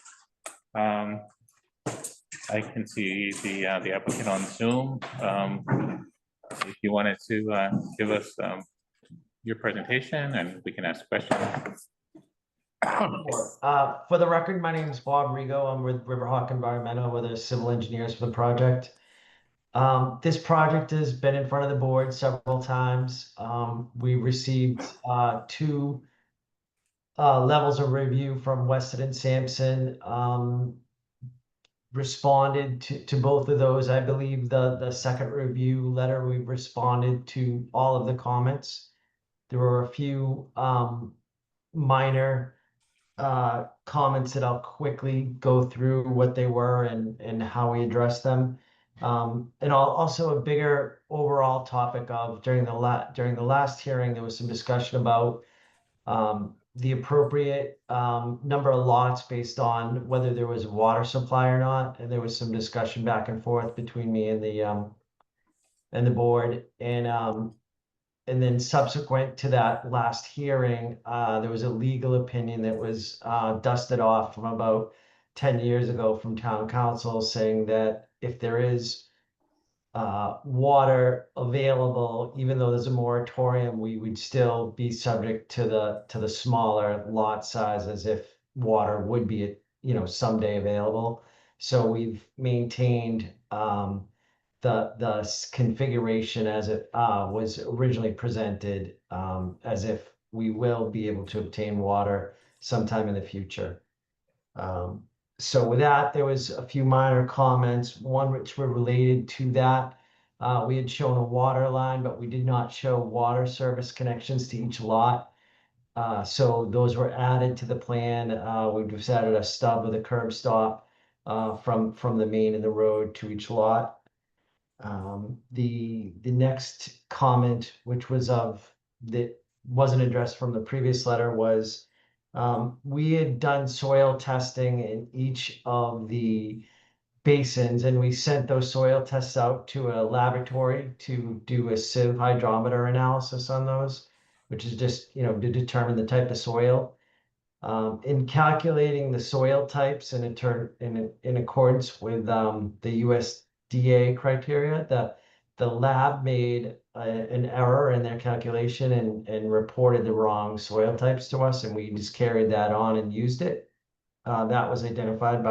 I can see the applicant on Zoom. If you wanted to give us your presentation and we can ask questions. For the record, my name is Bob Rigo. I'm with Riverhawk Environmental. We're the civil engineers for the project. This project has been in front of the board several times. We received 2 levels of review from Weston and Sampson. Responded to both of those. I believe the second review letter, we responded to all of the comments. There were a few minor comments that I'll quickly go through what they were and how we addressed them. And also a bigger overall topic of during the last hearing, there was some discussion about the appropriate number of lots based on whether there was a water supply or not. And there was some discussion back and forth between me and the board. And then subsequent to that last hearing, there was a legal opinion that was dusted off from about 10 years ago from town council saying that if there is water available, even though there's a moratorium, we would still be subject to the smaller lot size as if water would be, someday available. So we've maintained the configuration as it was originally presented, as if we will be able to obtain water sometime in the future. So with that, there was a few minor comments, one which were related to that. We had shown a water line, but we did not show water service connections to each lot. So those were added to the plan. We just added a stub with a curb stop from the main and the road to each lot. The next comment, which was that wasn't addressed from the previous letter, was we had done soil testing in each of the basins, and we sent those soil tests out to a laboratory to do a sieve hydrometer analysis on those, which is just, to determine the type of soil. In calculating the soil types in accordance with the USDA criteria, the lab made an error in their calculation and reported the wrong soil types to us, and we just carried that on and used it. That was identified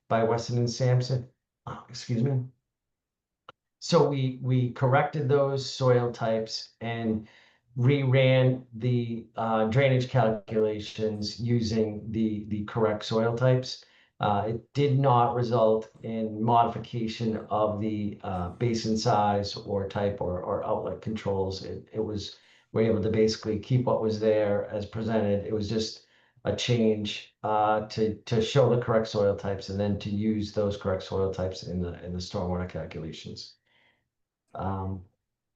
by Weston and Sampson. Excuse me. So we corrected those soil types and reran the drainage calculations using the correct soil types. It did not result in modification of the basin size or type or outlet controls. We're able to basically keep what was there as presented. It was just a change to show the correct soil types and then to use those correct soil types in the stormwater calculations.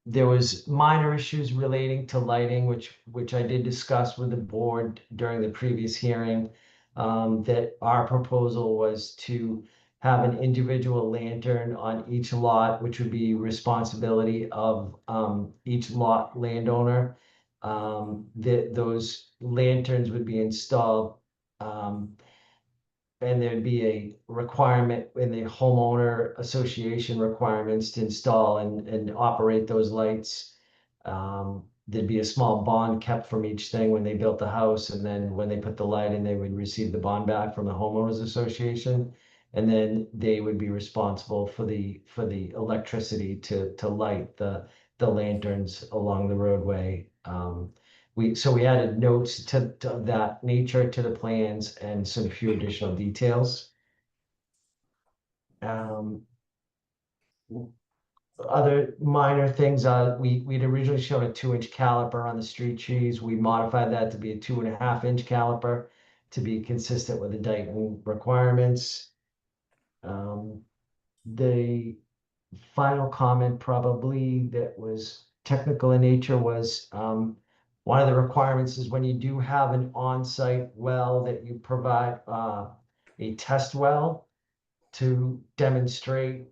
There was minor issues relating to lighting, which I did discuss with the board during the previous hearing. that our proposal was to have an individual lantern on each lot, which would be responsibility of each lot landowner. That those lanterns would be installed, and there'd be a requirement in the homeowner association requirements to install and operate those lights. There'd be a small bond kept from each thing when they built the house, and then when they put the light in, they would receive the bond back from the homeowners association. And then they would be responsible for the electricity to light the lanterns along the roadway. We added notes to that nature to the plans and some few additional details. Other minor things, we'd originally shown a 2-inch caliper on the street trees. We modified that to be a 2.5-inch caliper to be consistent with the Dayton requirements. The final comment probably that was technical in nature was, one of the requirements is when you do have an on-site well that you provide a test well to demonstrate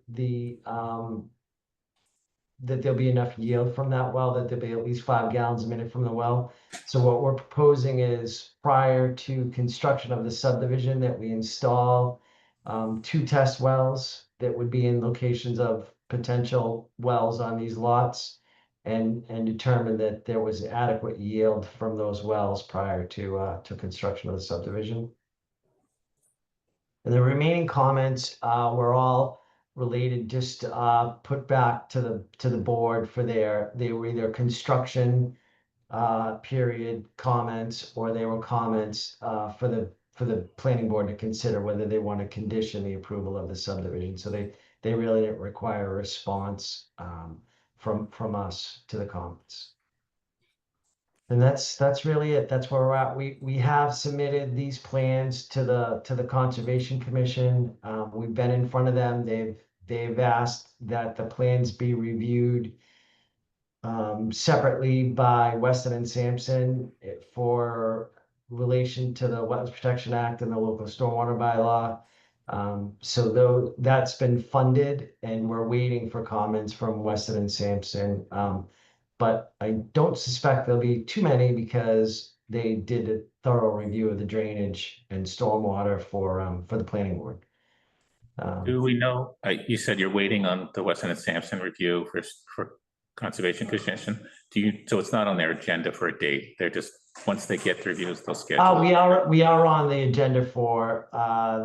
that there'll be enough yield from that well, that there'll be at least 5 gallons a minute from the well. So what we're proposing is prior to construction of the subdivision that we install 2 test wells that would be in locations of potential wells on these lots, and determine that there was adequate yield from those wells prior to construction of the subdivision. And the remaining comments were all related, just put back to the board for they were either construction period comments, or they were comments for the planning board to consider whether they want to condition the approval of the subdivision. So they really didn't require a response from us to the comments. And that's really it. That's where we're at. We have submitted these plans to the Conservation Commission. We've been in front of them. They've asked that the plans be reviewed separately by Weston and Sampson for relation to the Wetlands Protection Act and the local stormwater bylaw. So though that's been funded, and we're waiting for comments from Weston and Sampson. But I don't suspect there'll be too many, because they did a thorough review of the drainage and stormwater for the planning board. Do we know, you said you're waiting on the Weston and Sampson review for Conservation Commission. So it's not on their agenda for a date. They're just, once they get the reviews, they'll schedule. We are on the agenda for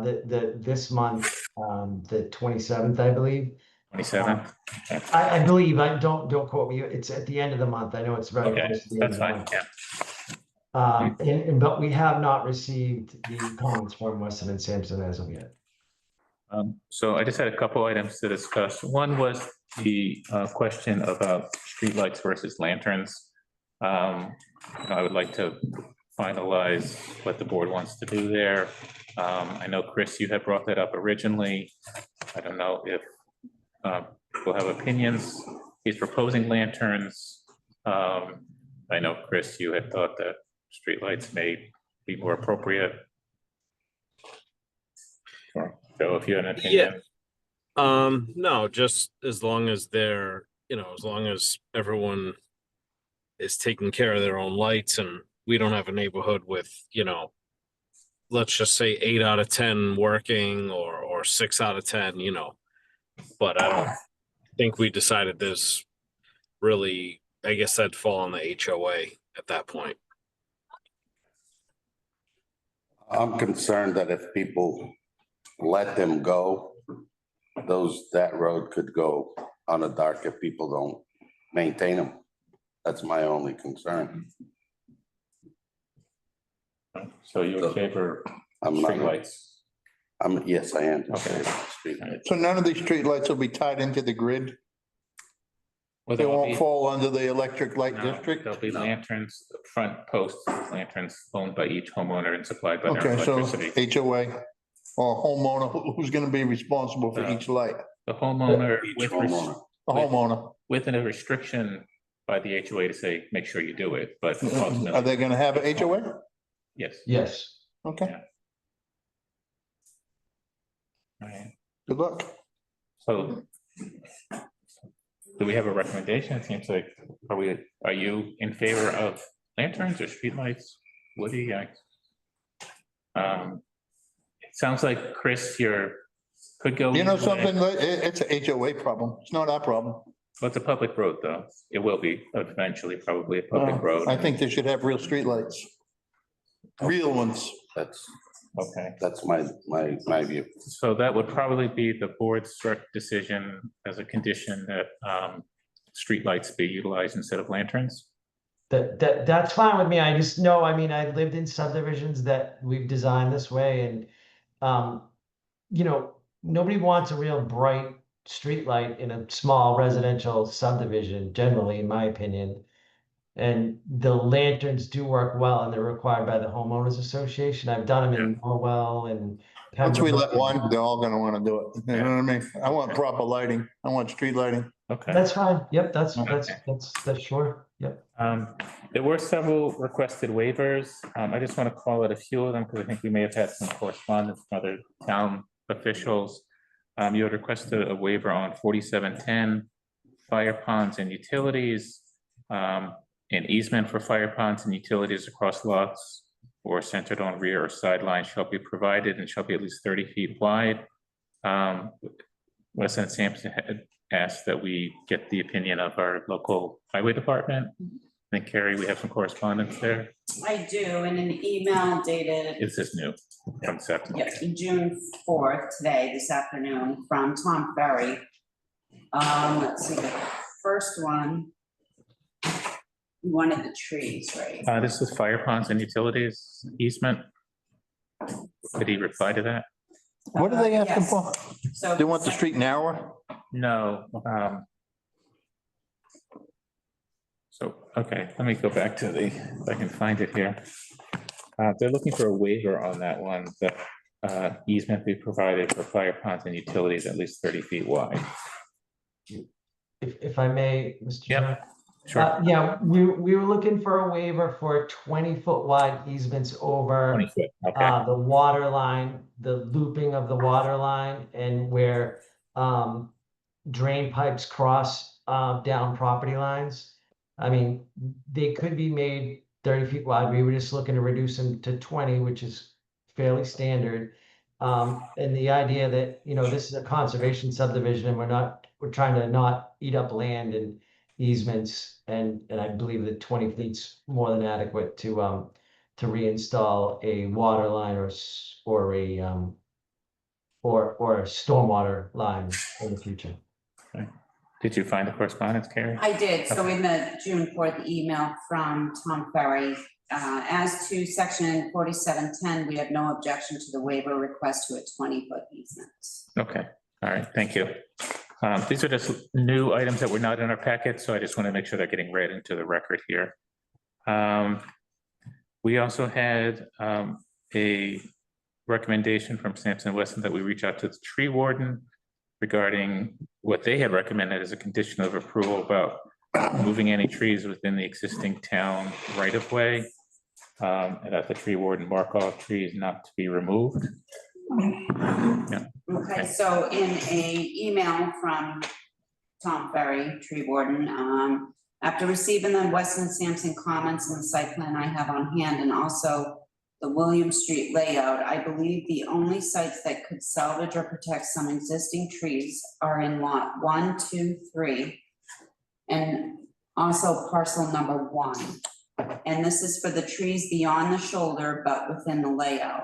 this month, the 27th, I believe. 27th? I believe, don't quote me, it's at the end of the month. I know it's very Okay, close to the end that's of the fine, month. yeah. But we have not received the comments from Weston and Sampson as of yet. So I just had a couple items to discuss. One was the question about streetlights versus lanterns. I would like to finalize what the board wants to do there. I know, Chris, you had brought that up originally. I don't know if we'll have opinions. He's proposing lanterns. I know, Chris, you had thought that streetlights may be more appropriate. Joe, if you had an opinion. No, just as long as they're, as long as everyone is taking care of their own lights, and we don't have a neighborhood with, let's just say 8 out of 10 working, or 6 out of 10, but I don't think we decided there's really, I guess that'd fall on the HOA at that point. I'm concerned that if people let them go, that road could go on the dark if people don't maintain them. That's my only concern. So you in favor of I'm not, streetlights? yes, I am. Okay. So none of these streetlights will be tied into the grid? Well, They there'll won't be- fall under the electric light no, district? There'll be lanterns, front posts, lanterns owned by each homeowner and supplied by their Okay, so electricity. HOA or homeowner, who's gonna be responsible for each light? The homeowner Each homeowner. The homeowner. with a restriction by the HOA to say, make sure you do it, but Are ultimately, they gonna have a HOA? yes. Yes. Okay. right. Good luck. So do we have a recommendation? It seems like, are you in favor of lanterns or streetlights? Woody, it sounds like, Chris, could go. You know either way. something, it's an HOA problem. It's not our problem. Well, it's a public road, though. It will be eventually probably a public road. I think they should have real streetlights. Real ones. Okay, That's my view. so that would probably be the board's decision as a condition that streetlights be utilized instead of lanterns. That's fine with me. I just know, I mean, I've lived in subdivisions that we've designed this way and, you know, nobody wants a real bright streetlight in a small residential subdivision, generally, in my opinion. And the lanterns do work well and they're required by the homeowners association. I've done them in Norwell and. Once we let Pembroke. one, they're all gonna wanna do it. You know what I mean? I want proper lighting. I want street lighting. Okay. That's fine. Yep, that's sure. Yep. There were several requested waivers. I just want to call out a few of them because I think we may have had some correspondence from other town officials. You had requested a waiver on 4710, fire ponds and utilities. An easement for fire ponds and utilities across lots or centered on rear or sideline shall be provided and shall be at least 30 feet wide. Weston Sampson had asked that we get the opinion of our local highway department. I think, Carrie, we have some correspondence there. I do, in an email dated, Is this new concept? yes, June 4th, today, this afternoon, from Tom Ferry. Let's see, the first one. One of the trees, right? This is fire ponds and utilities easement. Did he reply to that? What are they asking Yes. for? So. They want the street narrower? No. So, okay, let me go back to if I can find it here. They're looking for a waiver on that one, that easement be provided for fire ponds and utilities at least 30 feet wide. If I may, Mr. Yep. Chairman. Sure, Yeah, we were looking for a waiver for 20-foot wide easements over 20 foot, okay, the water line, the looping of the water line and where drain pipes cross down property lines. I mean, they could be made 30 feet wide. We were just looking to reduce them to 20, which is fairly standard. And the idea that, you know, this is a conservation subdivision and we're trying to not eat up land and easements, and I believe that 20 feet's more than adequate to reinstall a water line or a stormwater line in the future. did you find the correspondence, Carrie? I did, so in the June 4th email from Tom Ferry, as to section 4710, we have no objection to the waiver request to a 20-foot easement. Okay, all right, thank you. These are just new items that were not in our packet, so I just want to make sure they're getting read into the record here. We also had a recommendation from Sampson Weston that we reach out to the tree warden regarding what they had recommended as a condition of approval about moving any trees within the existing town right-of-way, and that the tree warden mark off trees not to be removed. Okay, so in a email from Tom Ferry, tree warden, after receiving the Weston Sampson comments on the site plan I have on hand and also the William Street layout, I believe the only sites that could salvage or protect some existing trees are in lot 1, 2, 3, and also parcel number 1. And this is for the trees beyond the shoulder, but within the layout.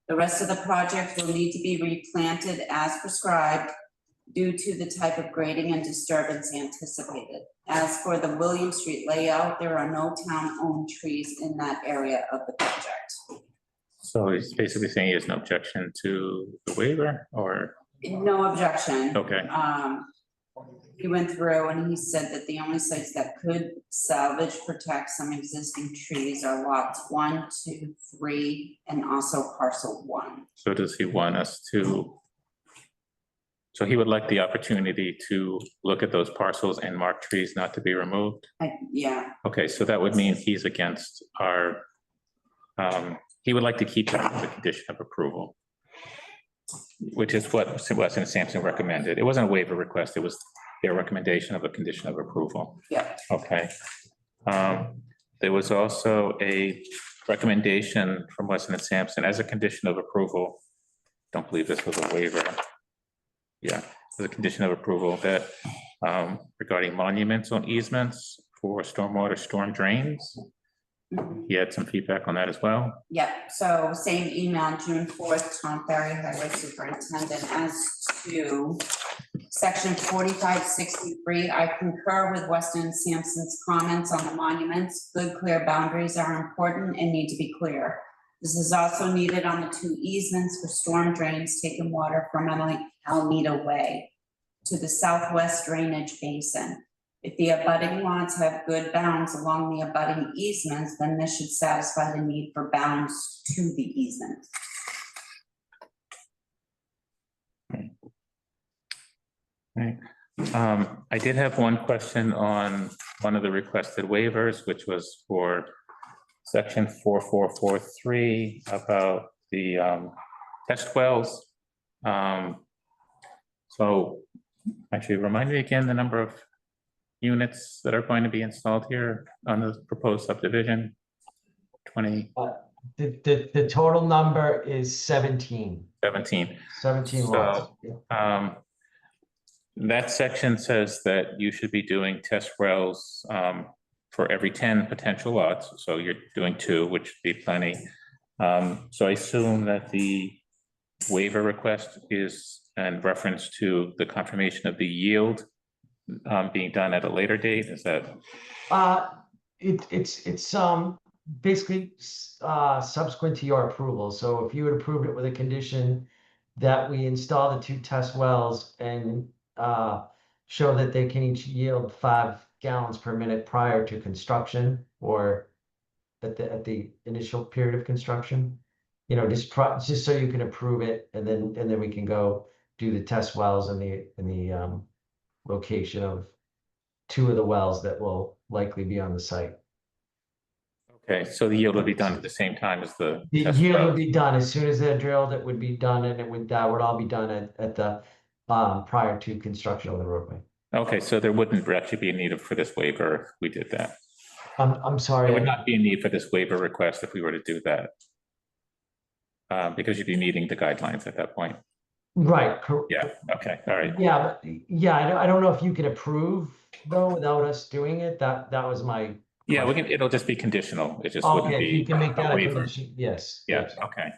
The rest of the project will need to be replanted as prescribed due to the type of grading and disturbance anticipated. As for the William Street layout, there are no town-owned trees in that area of the project. So he's basically saying he has no objection to the waiver, or, No objection. okay, He went through and he said that the only sites that could salvage, protect some existing trees are lots 1, 2, 3, and also parcel 1. so does he want us to? So he would like the opportunity to look at those parcels and mark trees not to be removed? Yeah, Okay, so that would mean he's against our, he would like to keep that as a condition of approval. which is what Weston and Sampson recommended. It wasn't a waiver request, it was their recommendation of a condition of approval. Yeah. Okay. There was also a recommendation from Weston and Sampson as a condition of approval. Don't believe this was a waiver. Yeah, as a condition of approval that regarding monuments on easements for stormwater storm drains. He had some feedback on that as well. Yep, so same email, June 4th, Tom Ferry, Highway Superintendent, as to section 4563. I concur with Weston and Sampson's comments on the monuments. Good, clear boundaries are important and need to be clear. This is also needed on the 2 easements for storm drains taking water from Alameda Way to the southwest drainage basin. If the abutting lots have good bounds along the abutting easements, then this should satisfy the need for bounds to the easement. Right. I did have one question on one of the requested waivers, which was for section 4443 about the test wells. So actually remind me again the number of units that are going to be installed here on the proposed subdivision. 20. The total number is 17. 17. 17 So, lots. Yeah. That section says that you should be doing test wells for every 10 potential lots. So you're doing 2, which would be plenty. So I assume that the waiver request is in reference to the confirmation of the yield being done at a later date. Is that? It's basically subsequent to your approval. So if you had approved it with a condition that we install the 2 test wells and show that they can each yield 5 gallons per minute prior to construction or at the initial period of construction, you know, just so you can approve it, and then we can go do the test wells in the location of 2 of the wells that will likely be on the site. Okay, so the yield will be done at the same time as the. The test yield well. would be done as soon as they're drilled. It would be done, and that would all be done at the prior to construction of the roadway. Okay, so there wouldn't actually be a need for this waiver if we did that. I'm sorry. There would not be a need for this waiver request if we were to do that. Because you'd be meeting the guidelines at that point. Right. Yeah, okay, all right. Yeah, but yeah, I don't know if you can approve though without us doing it. That was my. Yeah, we can, it'll just be conditional. It just wouldn't Okay, be. you can make that a waiver. condition. Yes. Yeah, yes. okay.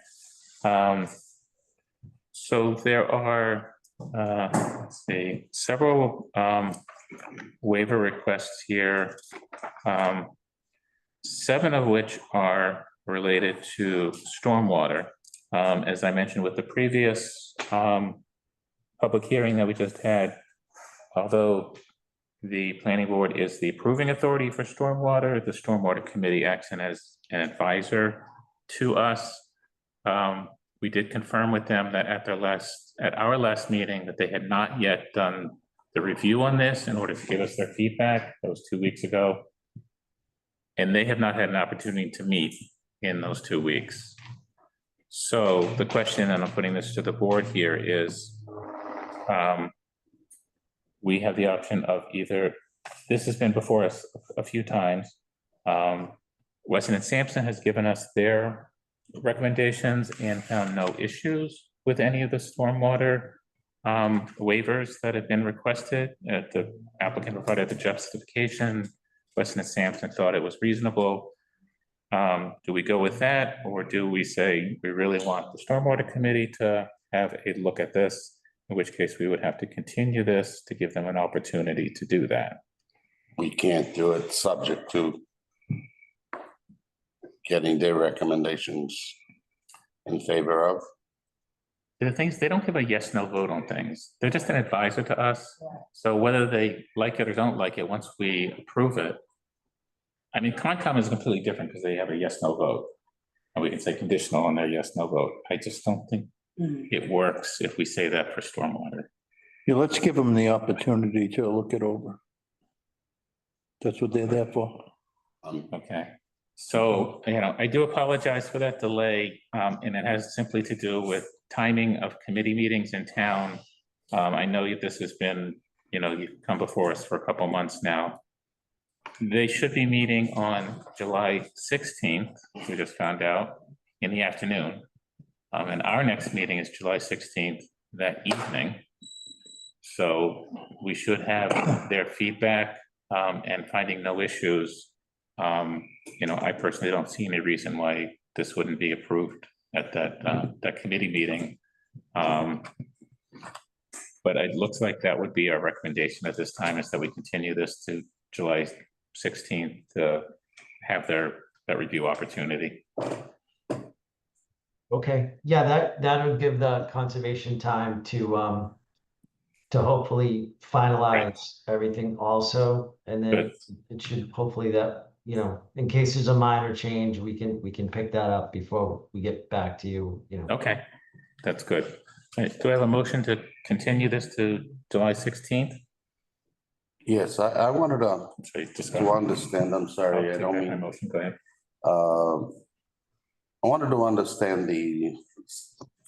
So there are, let's see, several waiver requests here. 7 of which are related to stormwater. As I mentioned with the previous public hearing that we just had, although the planning board is the approving authority for stormwater, the stormwater committee acts as an advisor to us. We did confirm with them that at our last meeting that they had not yet done the review on this in order to give us their feedback. That was 2 weeks ago. And they have not had an opportunity to meet in those 2 weeks. So the question, and I'm putting this to the board here, is we have the option of either, this has been before us a few times. Weston and Sampson has given us their recommendations and found no issues with any of the stormwater waivers that have been requested. The applicant provided the justification. Weston and Sampson thought it was reasonable. Do we go with that, or do we say we really want the stormwater committee to have a look at this? In which case we would have to continue this to give them an opportunity to do that. We can't do it subject to getting their recommendations in favor of. The things, they don't give a yes, no vote on things. They're just an advisor to us. So whether they like it or don't like it, once we approve it. I mean, Concom is completely different because they have a yes, no vote. And we can say conditional on their yes, no vote. I just don't think it works if we say that for stormwater. Yeah, let's give them the opportunity to look it over. That's what they're there for. Okay. So, I do apologize for that delay, and it has simply to do with timing of committee meetings in town. I know this has been, you've come before us for a couple months now. They should be meeting on July 16th, we just found out, in the afternoon. And our next meeting is July 16th, that evening. So we should have their feedback, and finding no issues. I personally don't see any reason why this wouldn't be approved at that committee meeting. But it looks like that would be our recommendation at this time, is that we continue this to July 16th to have that review opportunity. Okay, yeah, that would give the conservation time to hopefully finalize everything also. And then Good. it should hopefully that, in case there's a minor change, we can pick that up before we get back to you, Okay, that's good. All right, do I have a motion to continue this to July 16th? Yes, I wanted Sorry, to understand, I'm sorry, I don't My mean, motion, go ahead. I wanted to understand the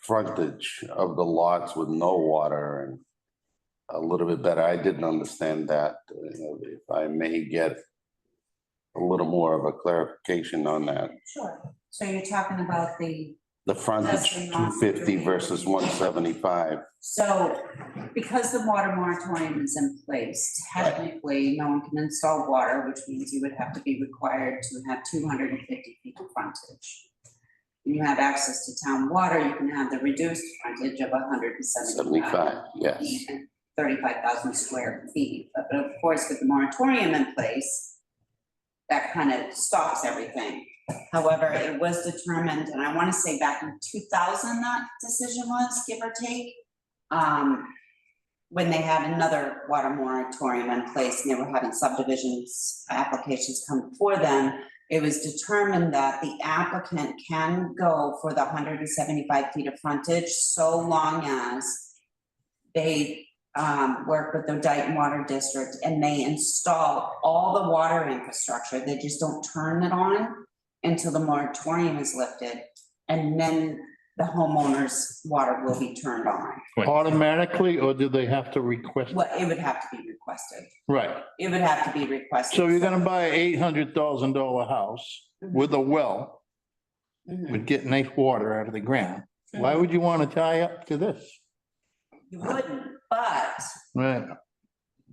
frontage of the lots with no water and a little bit better. I didn't understand that. If I may get a little more of a clarification on that. Sure. So you're talking about the frontage, 250 versus 175. So because the water moratorium is in place, technically, no one can install water, which means you would have to be required to have 250 feet of frontage. When you have access to town water, you can have the reduced frontage of 175 75, yes. feet and 35,000 square feet. But of course, with the moratorium in place, that kind of stops everything. However, it was determined, and I want to say back in 2000, that decision was, give or take, when they had another water moratorium in place and they were having subdivisions applications come before them, it was determined that the applicant can go for the 175 feet of frontage so long as they work with the Dayton Water District and they install all the water infrastructure. They just don't turn it on until the moratorium is lifted, and then the homeowner's water will be turned on. Automatically, or do they have to request? Well, it would have to be requested. Right, It would have to be requested. so you're gonna buy an $800,000 house with a well, Mhm. with getting nice water out of the ground. Why would you want to tie up to this? You wouldn't, but Right,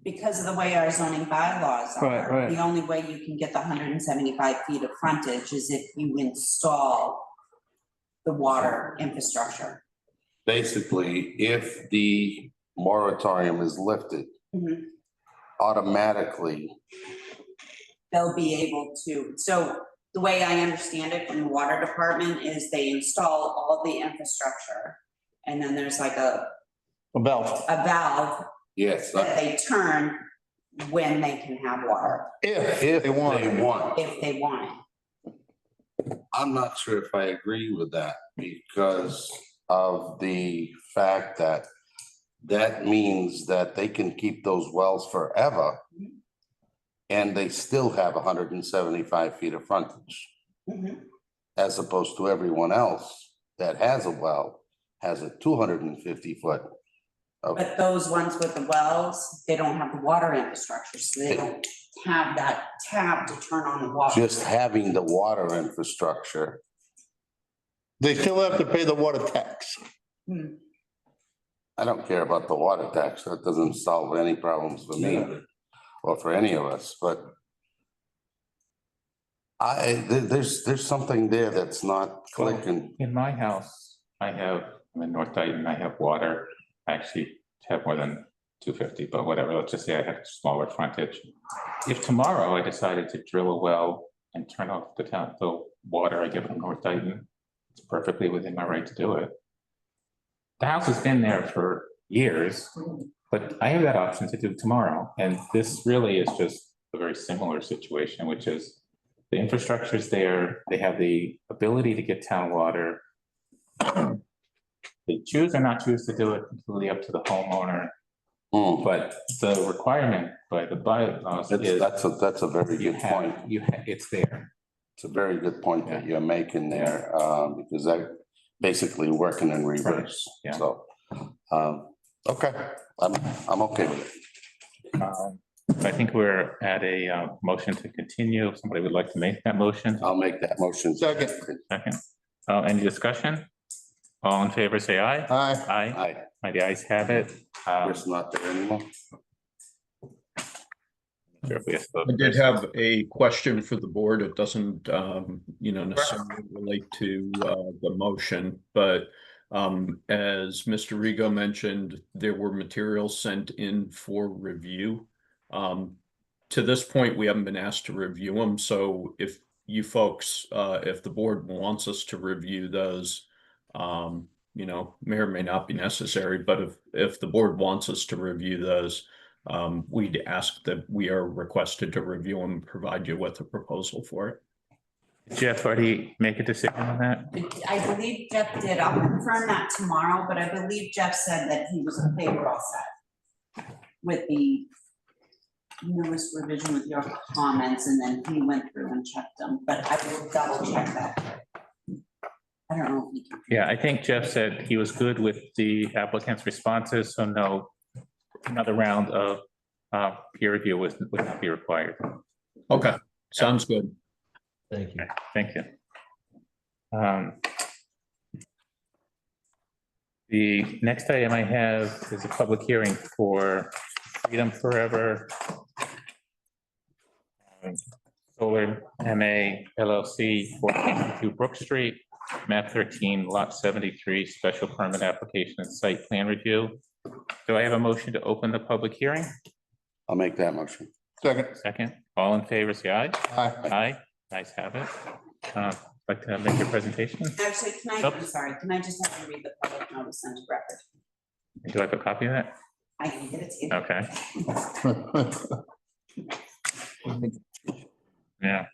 because of the way our zoning bylaws Right, are, right. the only way you can get the 175 feet of frontage is if you install the water infrastructure. Basically, if the moratorium is lifted, Mhm. automatically, They'll be able to, so the way I understand it from the water department is they install all the infrastructure. And then there's like a about valve yes, that they turn when they can have water, if they want. if they want it. I'm not sure if I agree with that because of the fact that that means that they can keep those wells forever and they still have 175 feet of frontage, Mhm. as opposed to everyone else that has a well has a 250 foot. But those ones with the wells, they don't have the water infrastructure, so they don't have that tap to turn on the water. Just having the water infrastructure, They still have to pay the water tax. I don't care about the water tax. That doesn't solve any problems for me or for any of us, but there's something there that's not clicking. In my house, I'm in North Dayton, I have water. I actually have more than 250, but whatever, let's just say I have smaller frontage. If tomorrow I decided to drill a well and turn off the water I get from North Dayton, it's perfectly within my right to do it. The house has been there for years, but I have that option to do tomorrow. And this really is just a very similar situation, which is the infrastructure is there, they have the ability to get town water. They choose or not choose to do it completely up to the homeowner, but the requirement by the bylaws is. That's a very good point. It's there. It's a very good point that you're making there, because they're basically working in reverse, Yeah. so. Okay, I'm okay with it. I think we're at a motion to continue. If somebody would like to make that motion. I'll make that motion. Second. Second. Any discussion? All in favor, say aye. Aye. Aye. The ayes have it. It's not there anymore. Sure if we have to- I did have a question for the board. It doesn't, necessarily relate to the motion, but as Mr. Rigo mentioned, there were materials sent in for review. To this point, we haven't been asked to review them, so if you folks, if the board wants us to review those, may or may not be necessary, but if the board wants us to review those, we'd ask that we are requested to review them and provide you with a proposal for it. Jeff, already make a decision on that? I believe Jeff did. I'll confirm that tomorrow, but I believe Jeff said that they were all set with the newest revision with your comments, and then he went through and checked them, but I will double check that. I don't know if he can. Yeah, I think Jeff said he was good with the applicant's responses, so no, another round of peer review would not be required. Okay, sounds good. Thank you. Okay, thank you. The next item I have is a public hearing for Freedom Forever Solar MA LLC, 462 Brook Street, map 13, lot 73, special permit application and site plan review. Do I have a motion to open the public hearing? I'll make that motion. Second. Second, all in favor, say aye. Aye. Aye, nice have it. Like to make your presentation? Actually, Nope. I'm sorry, can I just have you read the public notice into record? Do I have a copy of that? I can get it to you. Okay, yeah.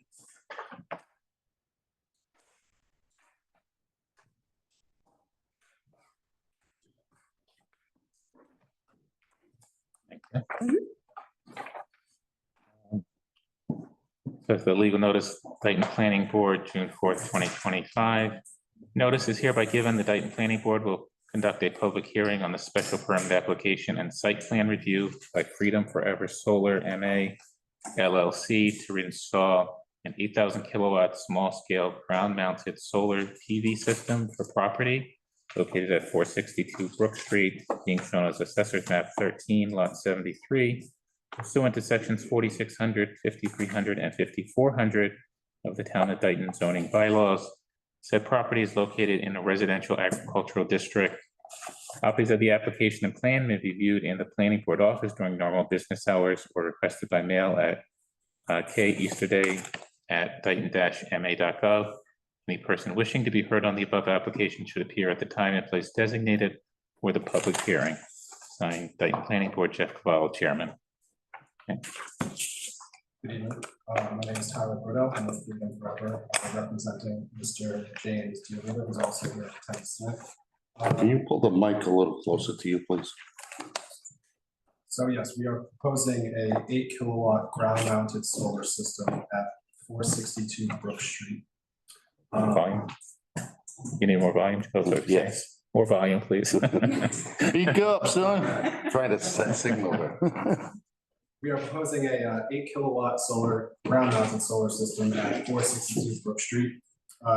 So it's the legal notice, Dayton Planning Board, June 4th, 2025. Notice is hereby given, the Dayton Planning Board will conduct a public hearing on the special permit application and site plan review by Freedom Forever Solar MA LLC to reinstall an 8,000 kilowatt small scale ground mounted solar PV system for property located at 462 Brook Street, being shown as Assessor's Map 13, Lot 73, pursuant to sections 4,600, 5,300, and 5,400 of the Town of Dayton zoning bylaws. Said property is located in a residential agricultural district. Copies of the application and plan may be viewed in the planning board office during normal business hours or requested by mail at keasterday@dayton-ma.gov. Any person wishing to be heard on the above application should appear at the time and place designated for the public hearing. Signed, Dayton Planning Board, Jeff Cavallo, Chairman. Good evening. My name is Tyler Bordeaux. I'm with Freedom Forever, representing Mr. James Dealer, who's also here at 10 Smith. Can you pull the mic a little closer to you, please? So yes, we are proposing a 8 kilowatt ground mounted solar system at 462 Brook Street. Volume. You need more volume? Yes. More volume, please. Speak up, son. Trying to set signal there. We are proposing a 8 kilowatt solar ground mounted solar system at 462 Brook Street.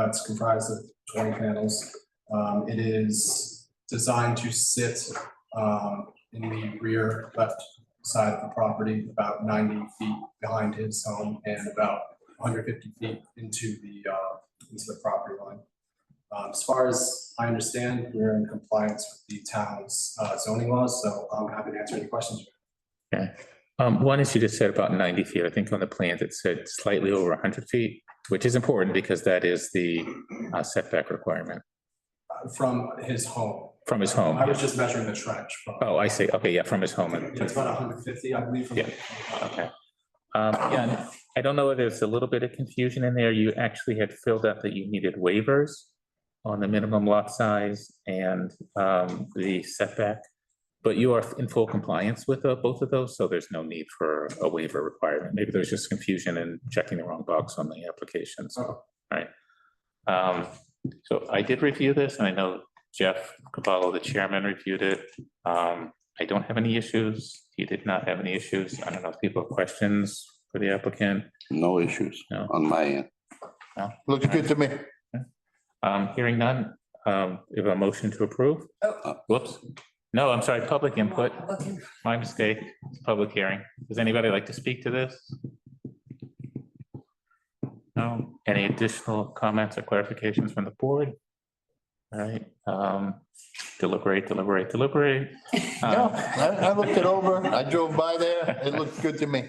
It's comprised of 20 panels. It is designed to sit in the rear left side of the property, about 90 feet behind his home and about 150 feet into the property line. As far as I understand, we're in compliance with the town's zoning laws, so I'm happy to answer any questions. Okay. One is you just said about 90 feet. I think on the plans it said slightly over 100 feet, which is important because that is the setback requirement From his home. from his home. I was just measuring the trench. From, Oh, I see. Okay, yeah, from his home. yeah, it's about 150, I believe. From Yeah. Okay. Yeah, and I don't know if there's a little bit of confusion in there. You actually had filled out that you needed waivers on the minimum lot size and the setback. But you are in full compliance with both of those, so there's no need for a waiver requirement. Maybe there's just confusion in checking the wrong box on the application, so, right. So I did review this, and I know Jeff Cavallo, the chairman, reviewed it. I don't have any issues. He did not have any issues. I don't know if people have questions for the applicant. No issues No. on my end. Looks good to me. Hearing none, we have a motion to approve. Whoops. No, I'm sorry, public input. My mistake. It's a public hearing. Does anybody like to speak to this? No? Any additional comments or clarifications from the board? All right, deliberate. No, I looked it over. I drove by there. It looked good to me.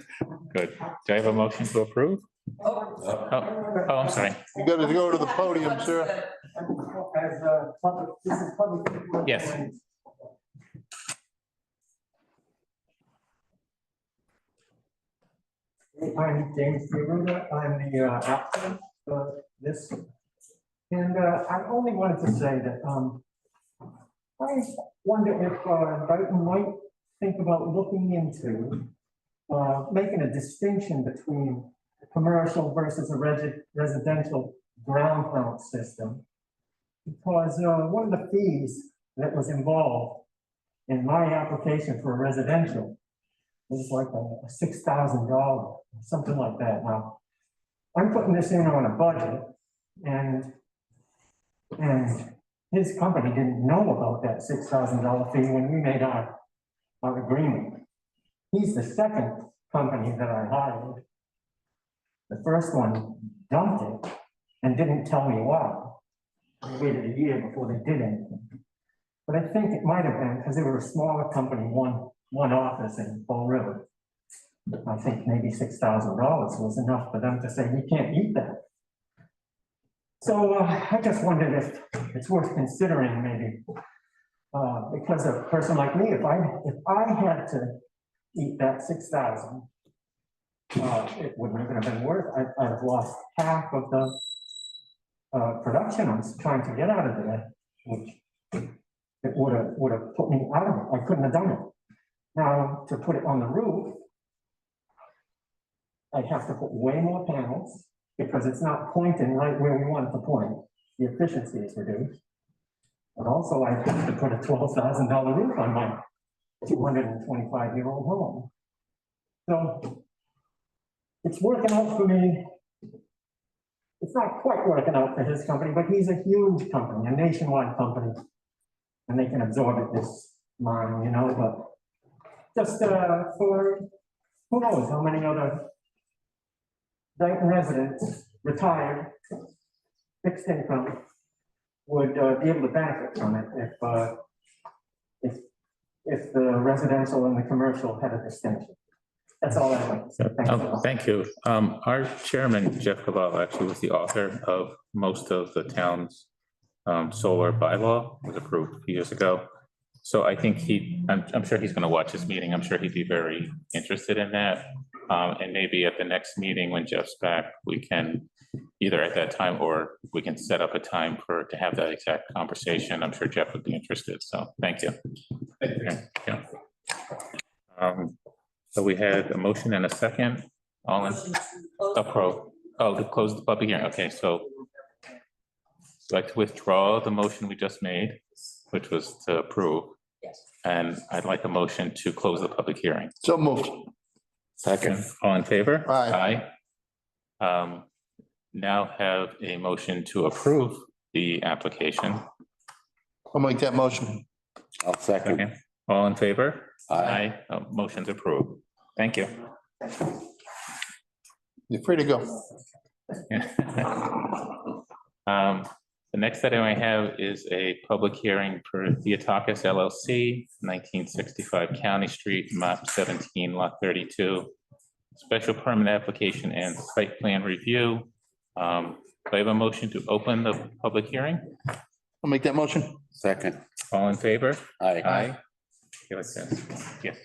Good. Do I have a motion to approve? Oh, I'm sorry. You gotta go to the podium, sir. Yes. I'm James Deruda. I'm the applicant for this. And I only wanted to say that I wonder if Dayton might think about looking into making a distinction between commercial versus a residential ground count system. Because one of the fees that was involved in my application for a residential was like a $6,000, something like that. Now, I'm putting this in on a budget, and his company didn't know about that $6,000 fee when we made our agreement. He's the second company that I hired. The first one dumped it and didn't tell me why. They waited a year before they did anything. But I think it might have been because they were a smaller company, one office in Fall River. I think maybe $6,000 was enough for them to say, you can't eat that. So I just wondered if it's worth considering maybe, because a person like me, if I had to eat that 6,000, it wouldn't even have been worth. I'd have lost half of the production I was trying to get out of there, which it would have put me out of it. I couldn't have done it. Now, to put it on the roof, I'd have to put way more panels because it's not pointing right where we want it to point. The efficiency is reduced. But also I have to put a $12,000 roof on my 225-year-old home. So it's working out for me. It's not quite working out for his company, but he's a huge company, a nationwide company. And they can absorb it this mine, you know, but just for who knows how many other Dayton residents, retired, fixed income, would be able to benefit from it if the residential and the commercial had a distinction. That's all I'd like to say. Thank you. Our chairman, Jeff Cavallo, actually was the author of most of the town's solar bylaw, was approved a few years ago. So I think I'm sure he's going to watch this meeting. I'm sure he'd be very interested in that. And maybe at the next meeting when Jeff's back, we can either at that time or we can set up a time to have that exact conversation. I'm sure Jeff would be interested. So thank you. Yeah. So we had a motion and a second. All in to close the public hearing. Okay, so I'd like to withdraw the motion we just made, which was to approve. Yes. And I'd like a motion to close the public hearing. So moved. Second. All in favor? Aye. Now have a motion to approve the application. I'll make that motion. I'll second. Second. All in favor? Aye. Motion's approved. Thank you. You're free to go. The next item I have is a public hearing for Theotokos LLC, 1965 County Street, map 17, lot 32. Special permit application and site plan review. Do I have a motion to open the public hearing? I'll make that motion. Second. All in favor? Aye. Give us this. Yes.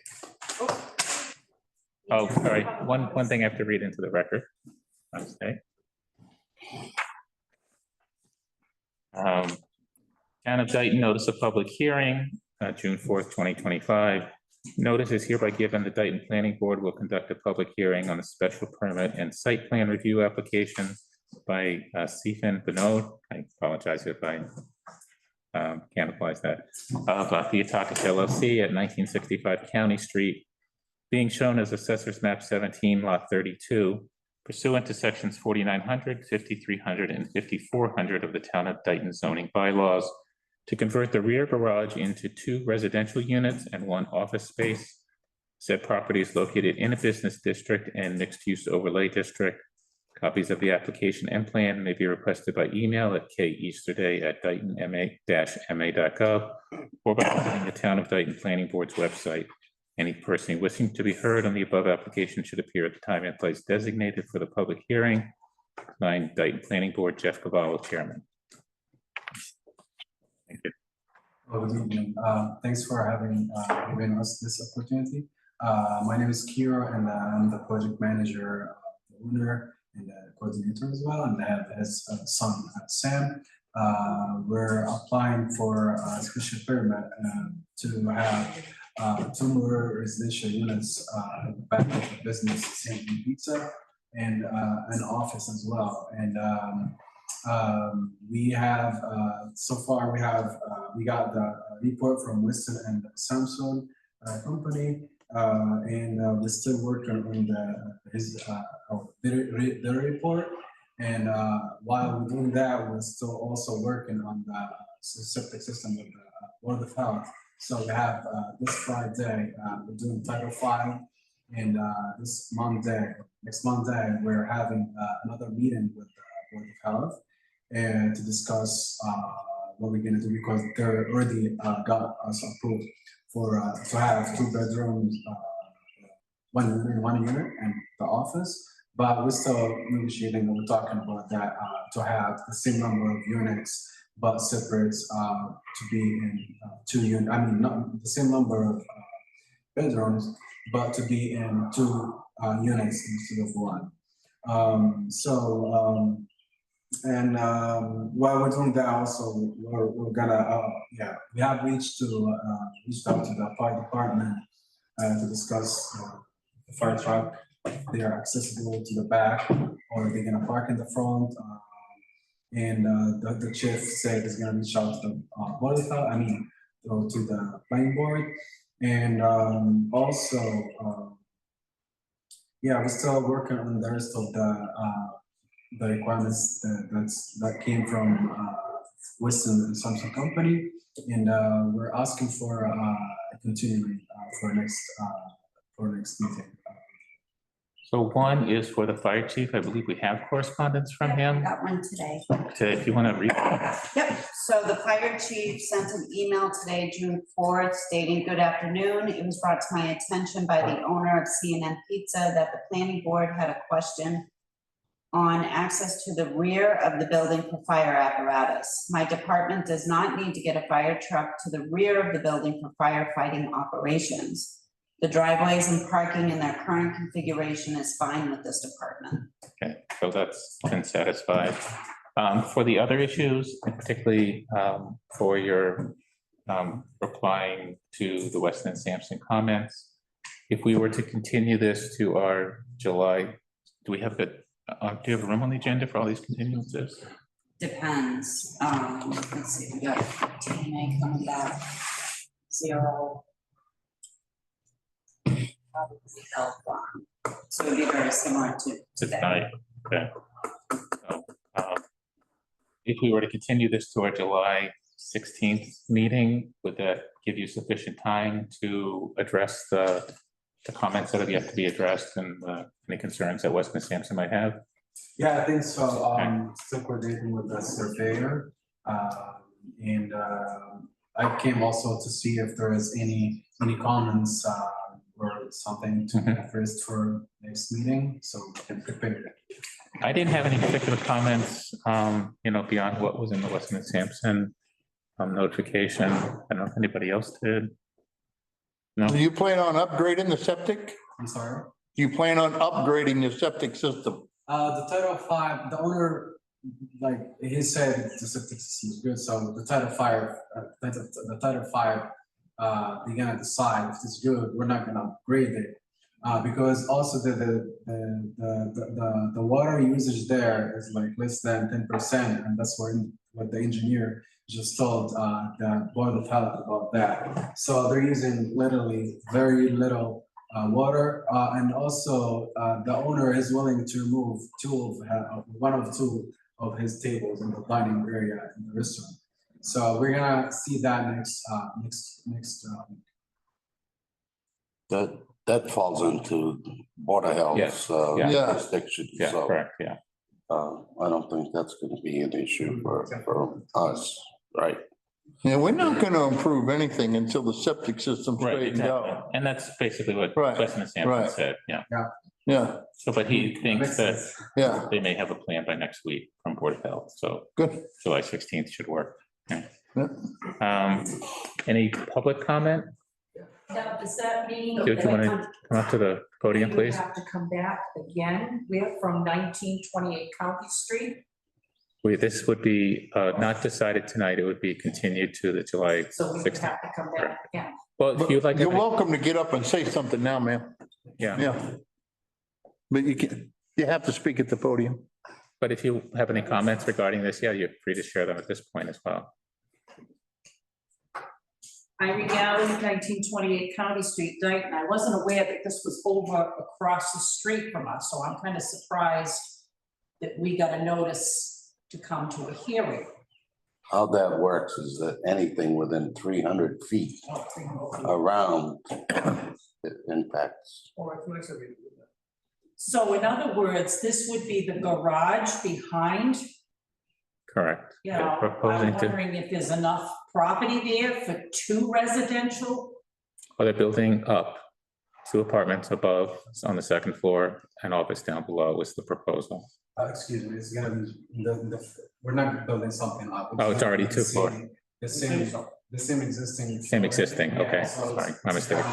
Oh, sorry. One thing I have to read into the record. Okay. Town of Dayton notice of public hearing June 4th, 2025. Notice is hereby given the Dayton Planning Board will conduct a public hearing on a special permit and site plan review application by Stephen Benoit. I apologize if I cannibalize that, of Theotokis LLC at 1965 County Street, being shown as Assessor's Map 17, Lot 32, pursuant to sections 4900, 5300, and 5400 of the Town of Dayton zoning bylaws, to convert the rear garage into 2 residential units and 1 office space. Said property is located in a business district and mixed-use overlay district. Copies of the application and plan may be requested by email at keasterday@daytonma-ma.gov or by visiting the Town of Dayton Planning Board's website. Any person wishing to be heard on the above application should appear at the time and place designated for the public hearing. Signed, Dayton Planning Board, Jeff Cavallo, Chairman. Thank you. Well, good evening. Thanks for giving us this opportunity. My name is Kira, and I'm the project manager, the owner, and the coordinator as well, and I have his son, Sam. We're applying for a special permit to have 2 more residential units at the back of the business, Sam Pizza, and an office as well. And we have so far we got the report from Weston and Samsung company, and we're still working on the report. And while we're doing that, we're still also working on the septic system with the Board of Health. So we have this Friday we're doing Title V, and next Monday we're having another meeting with the Board of Health and to discuss what we're gonna do, because they already got us approved for to have 2 bedrooms, one unit and the office. But we're still negotiating, and we're talking about that to have the same number of units but separate to be in 2 units. I mean, not the same number of bedrooms, but to be in 2 units instead of 1. While we're doing that, also we're gonna we have reached out to the fire department to discuss the fire truck. They are accessible to the back, or they're gonna park in the front. And the chief said he's gonna reach out to the Board of Health, to the planning board. And also, we're still working on the rest of the requirements that came from Weston and Samsung company, and we're asking for continuing for next meeting. So one is for the fire chief. I believe we have correspondence from him. Got one today. If you want to read. Yep, so the fire chief sent an email today, June 4th, stating, "Good afternoon. It was brought to my attention by the owner of C&N Pizza that the planning board had a question on access to the rear of the building for fire apparatus. My department does not need to get a fire truck to the rear of the building for firefighting operations. The driveways and parking in their current configuration is fine with this department." Okay, so that's been satisfied. For the other issues, and particularly for your replying to the Weston and Sampson comments, if we were to continue this to our July, do we have room on the agenda for all these continuances? Depends. Let's see, we got TNA coming back, 0. So it'd be very similar to today. Tonight, okay. So, if we were to continue this to our July 16th meeting, would that give you sufficient time to address the comments that have yet to be addressed and any concerns that Weston and Sampson might have? Yeah, I think so. Still coordinating with the surveyor, and I came also to see if there is any comments or something to be addressed for next meeting, so we can prepare it. I didn't have any particular comments, beyond what was in the Weston and Sampson notification. I don't know if anybody else did. No. Do you plan on upgrading the septic? I'm sorry? Do you plan on upgrading the septic system? The Title V, the owner, like he said, the septic system is good, so the Title V they're gonna decide if it's good, we're not gonna upgrade it. Because also the water usage there is like less than 10%, and that's what the engineer just told the Board of Health about that. So they're using literally very little water, and also the owner is willing to remove one of two of his tables in the dining area in the restaurant. So we're gonna see that next. That falls into Board of Yes, Health's yeah. jurisdiction, Yeah, so correct, yeah. I don't think that's gonna be an issue for us, right? Yeah, we're not gonna improve anything until the septic system's Right, straightened exactly. out. And that's basically what Right, Weston and Sampson right. said, yeah. Yeah, So, but he thinks that yeah, they may have a plan by next week from Board of Health, so good. July 16th should work. Yeah. Yeah. Any public comment? Now, does that mean? Do you that want to I'm- come up to the podium, we please? Have to come back again, we're from 1928 County Street, This would be not decided tonight. It would be continued to the July so we would 16th. have to come back again. Well, if you'd like, You're welcome to get up and say something now, ma'am. yeah, Yeah. But you have to speak at the podium. but if you have any comments regarding this, yeah, you're free to share them at this point as well. Irene Galley, 1928 County Street, Dayton. I wasn't aware that this was over across the street from us, so I'm kind of surprised that we got a notice to come to a hearing. How that works is that anything within 300 feet around it impacts. So in other words, this would be the garage behind, Correct. you They're know, I'm proposing to, wondering if there's enough property there for 2 residential? or they're building up 2 apartments above on the 2nd floor and office down below is the proposal. Excuse me, it's gonna be, we're not building something up. Oh, it's already 2 floor. The same existing. Same existing, Yeah, okay, so sorry, it's- my it's mistake.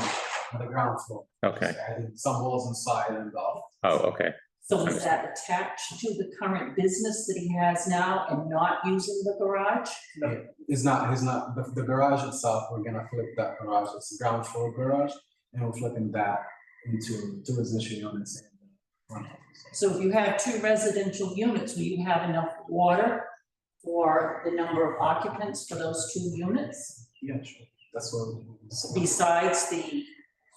On the ground floor. Okay, Adding some walls inside and off. oh, okay, So is that attached to the current business that he has now and not using the garage? It's not, the garage itself, we're gonna flip that garage, it's a ground floor garage, and we're flipping that into 2 residential units. So if you have 2 residential units, will you have enough water for the number of occupants for those 2 units? Yeah, sure, that's what. Besides the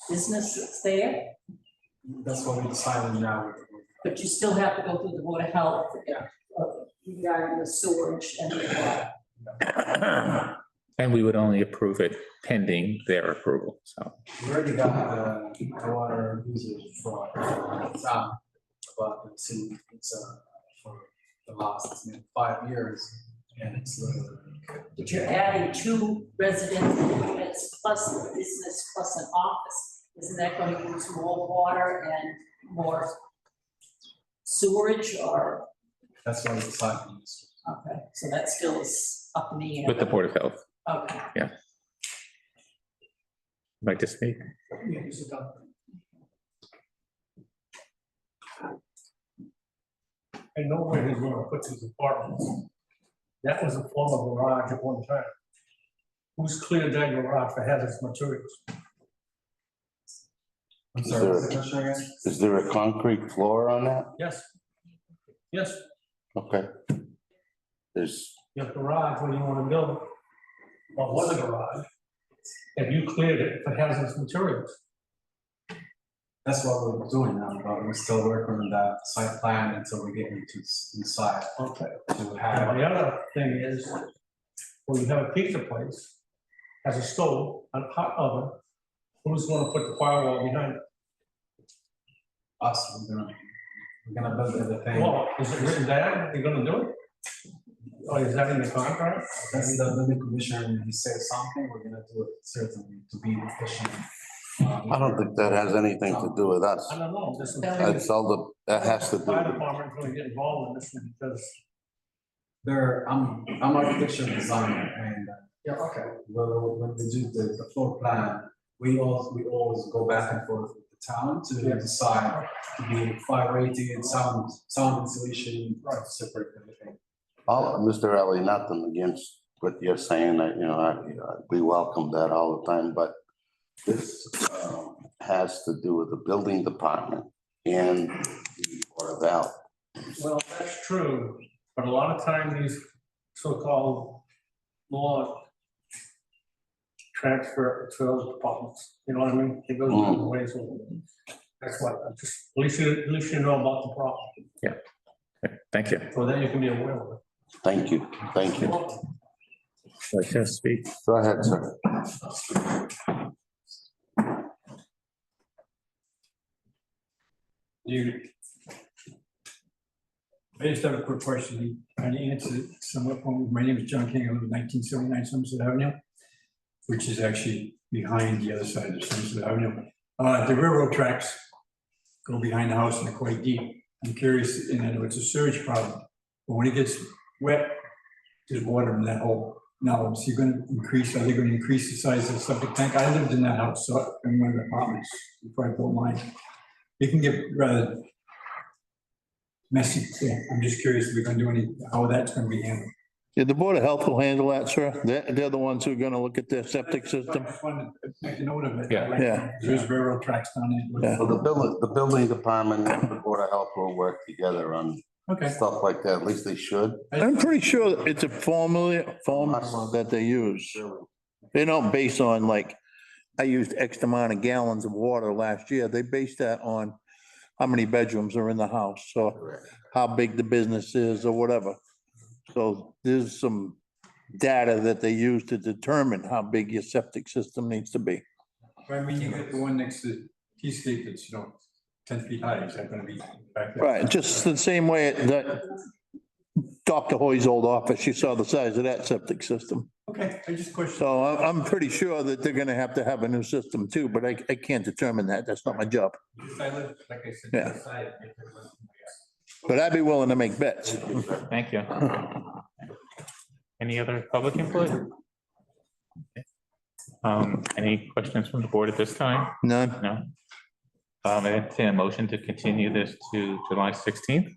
business that's there? That's what we decided now. But you still have to go through the Board of Health. Yeah. Regarding the sewage and the water. and we would only approve it pending their approval, so. We already got the water usage for town, but it's for the last 5 years, and it's literally. But you're adding 2 residential units plus a business plus an office. Isn't that going to use more water and more sewerage or, That's why we decided. okay, so that still is up in the air. With the Board of Health, Okay. like to speak? I know where he's gonna put his apartments. That was a former garage at one time. Who's cleared that garage for hazardous materials? I'm Is sorry, there- what's the question again? Is there a concrete floor on that? Yes. Yes, Okay. There's, your garage where you wanna build, it, or was a garage, have you cleared it for hazardous materials? That's what we're doing now, but we're still working on that site plan until we get into inside Okay. to And have. the other thing is, when you have a pizza place, has a stove, a hot oven, who's gonna put the firewall behind it? Us, we're gonna build everything. Well, is it written down, you're gonna do it? Or is that in the contract? That's the building commissioner, when he says something, we're gonna do it certainly to be efficient. I don't think that has anything to do with us. I don't know, this is. That's all that has to do Fire with, department's gonna get involved in this one because. I'm architectural designer, and Yeah, okay. when we do the floor plan, we always go back and forth with the town to decide to be fire rated, sound insulation, separate everything. Mr. Ellie, nothing against what you're saying, that, we welcome that all the time, but this has to do with the building department and the Board of Health. Well, that's true, but a lot of times these so-called law transfer to those departments, you know what I mean? It goes different ways. That's what, at least you know about the problem, Thank you. so then you can be aware of it. Thank you, thank you. Like to speak? Go ahead, sir. I just have a quick question. I answered it somewhat. My name is John King. I live at 1979 Somerset Avenue, which is actually behind the other side of Somerset Avenue. The railroad tracks go behind the house and they're quite deep. I'm curious, and I know it's a surge problem, but when it gets wet, there's water in that hole. Now, is he going to increase, are they going to increase the size of the septic tank? I lived in that house, so in one of the apartments, before I built mine. It can get rather messy. Yeah, I'm just curious if we're going to do any, how that's going to be handled. Yeah, the Board of Health will handle that, sir. They're the ones who are gonna look at their septic system. I just wanted to make a note of it. Yeah. Yeah. There's railroad tracks down there. Yeah. So the building department and the Board of Health will work together on Okay. stuff like that, at least they should. I'm pretty sure it's a formula that they use. They don't base on like, I used X amount of gallons of water last year. They base that on how many bedrooms are in the house, so how big the business is or whatever. So there's some data that they use to determine how big your septic system needs to be. I mean, you got the one next to Keyscape that's, 10 feet high. Is that going to be back there? Right, just the same way that Dr. Hoy's old office, you saw the size of that septic system. Okay, I just question. So I'm pretty sure that they're gonna have to have a new system too, but I can't determine that. That's not my job. I live, like I said, Yeah. outside. But I'd be willing to make bets. Thank you. Any other public input? Any questions from the board at this time? None? No? I entertain a motion to continue this to July 16th.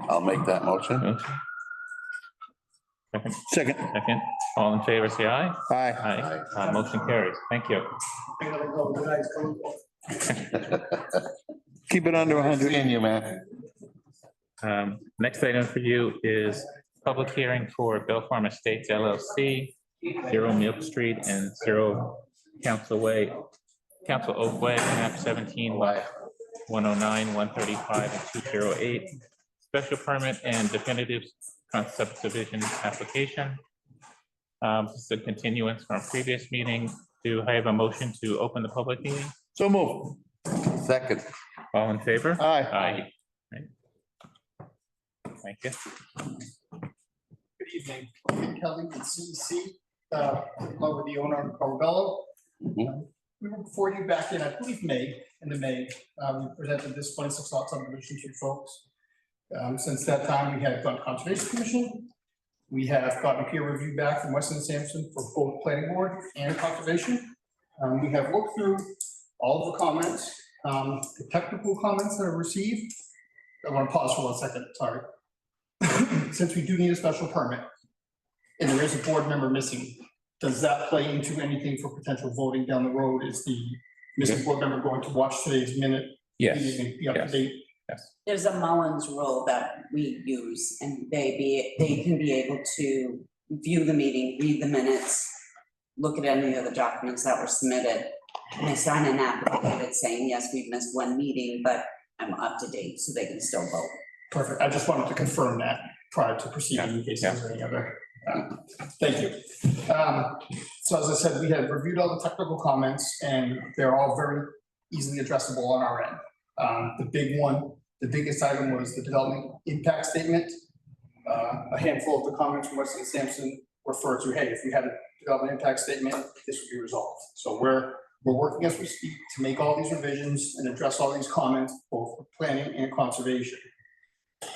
I'll make that motion. Second, Second. all in favor, say aye. Aye. Aye. Motion carries. Thank you. I gotta go, good night, go. Keep it under 100. Seeing you, man. Next item for you is public hearing for Bell Farm Estates LLC, 0 Milk Street and 0 Council Oak Way, map 17, lot 109, 135, and 208. Special permit and definitive concept division application. This is a continuance from a previous meeting. Do I have a motion to open the public meeting? So move. Second. All in favor? Aye. Aye. Right. Thank you. Good evening, Kelly with CEC, along with the owner, Corbello. We were before you back in, I believe, May. We presented this 26 lot subdivision to you folks. Since that time, we have done Conservation Commission. We have gotten peer review back from Weston and Sampson for both planning board and conservation. We have looked through all of the comments, the technical comments that are received. I want to pause for 1 second, sorry. Since we do need a special permit, and there is a board member missing, does that play into anything for potential voting down the road? Is the missing board member going to watch today's minute? Yes. Meeting and be up to date? There's a Mullins rule that we use, and they can be able to view the meeting, read the minutes, look at any of the documents that were submitted, and they sign an affidavit saying, yes, we've missed one meeting, but I'm up to date, so they can still vote. Perfect. I just wanted to confirm that prior to proceeding in case there's any other. Thank you. So as I said, we have reviewed all the technical comments and they're all very easily addressable on our end. The biggest item was the development impact statement. A handful of the comments from Weston and Sampson refer to, hey, if we had a development impact statement, this would be resolved. So we're working as we speak to make all these revisions and address all these comments, both for planning and conservation.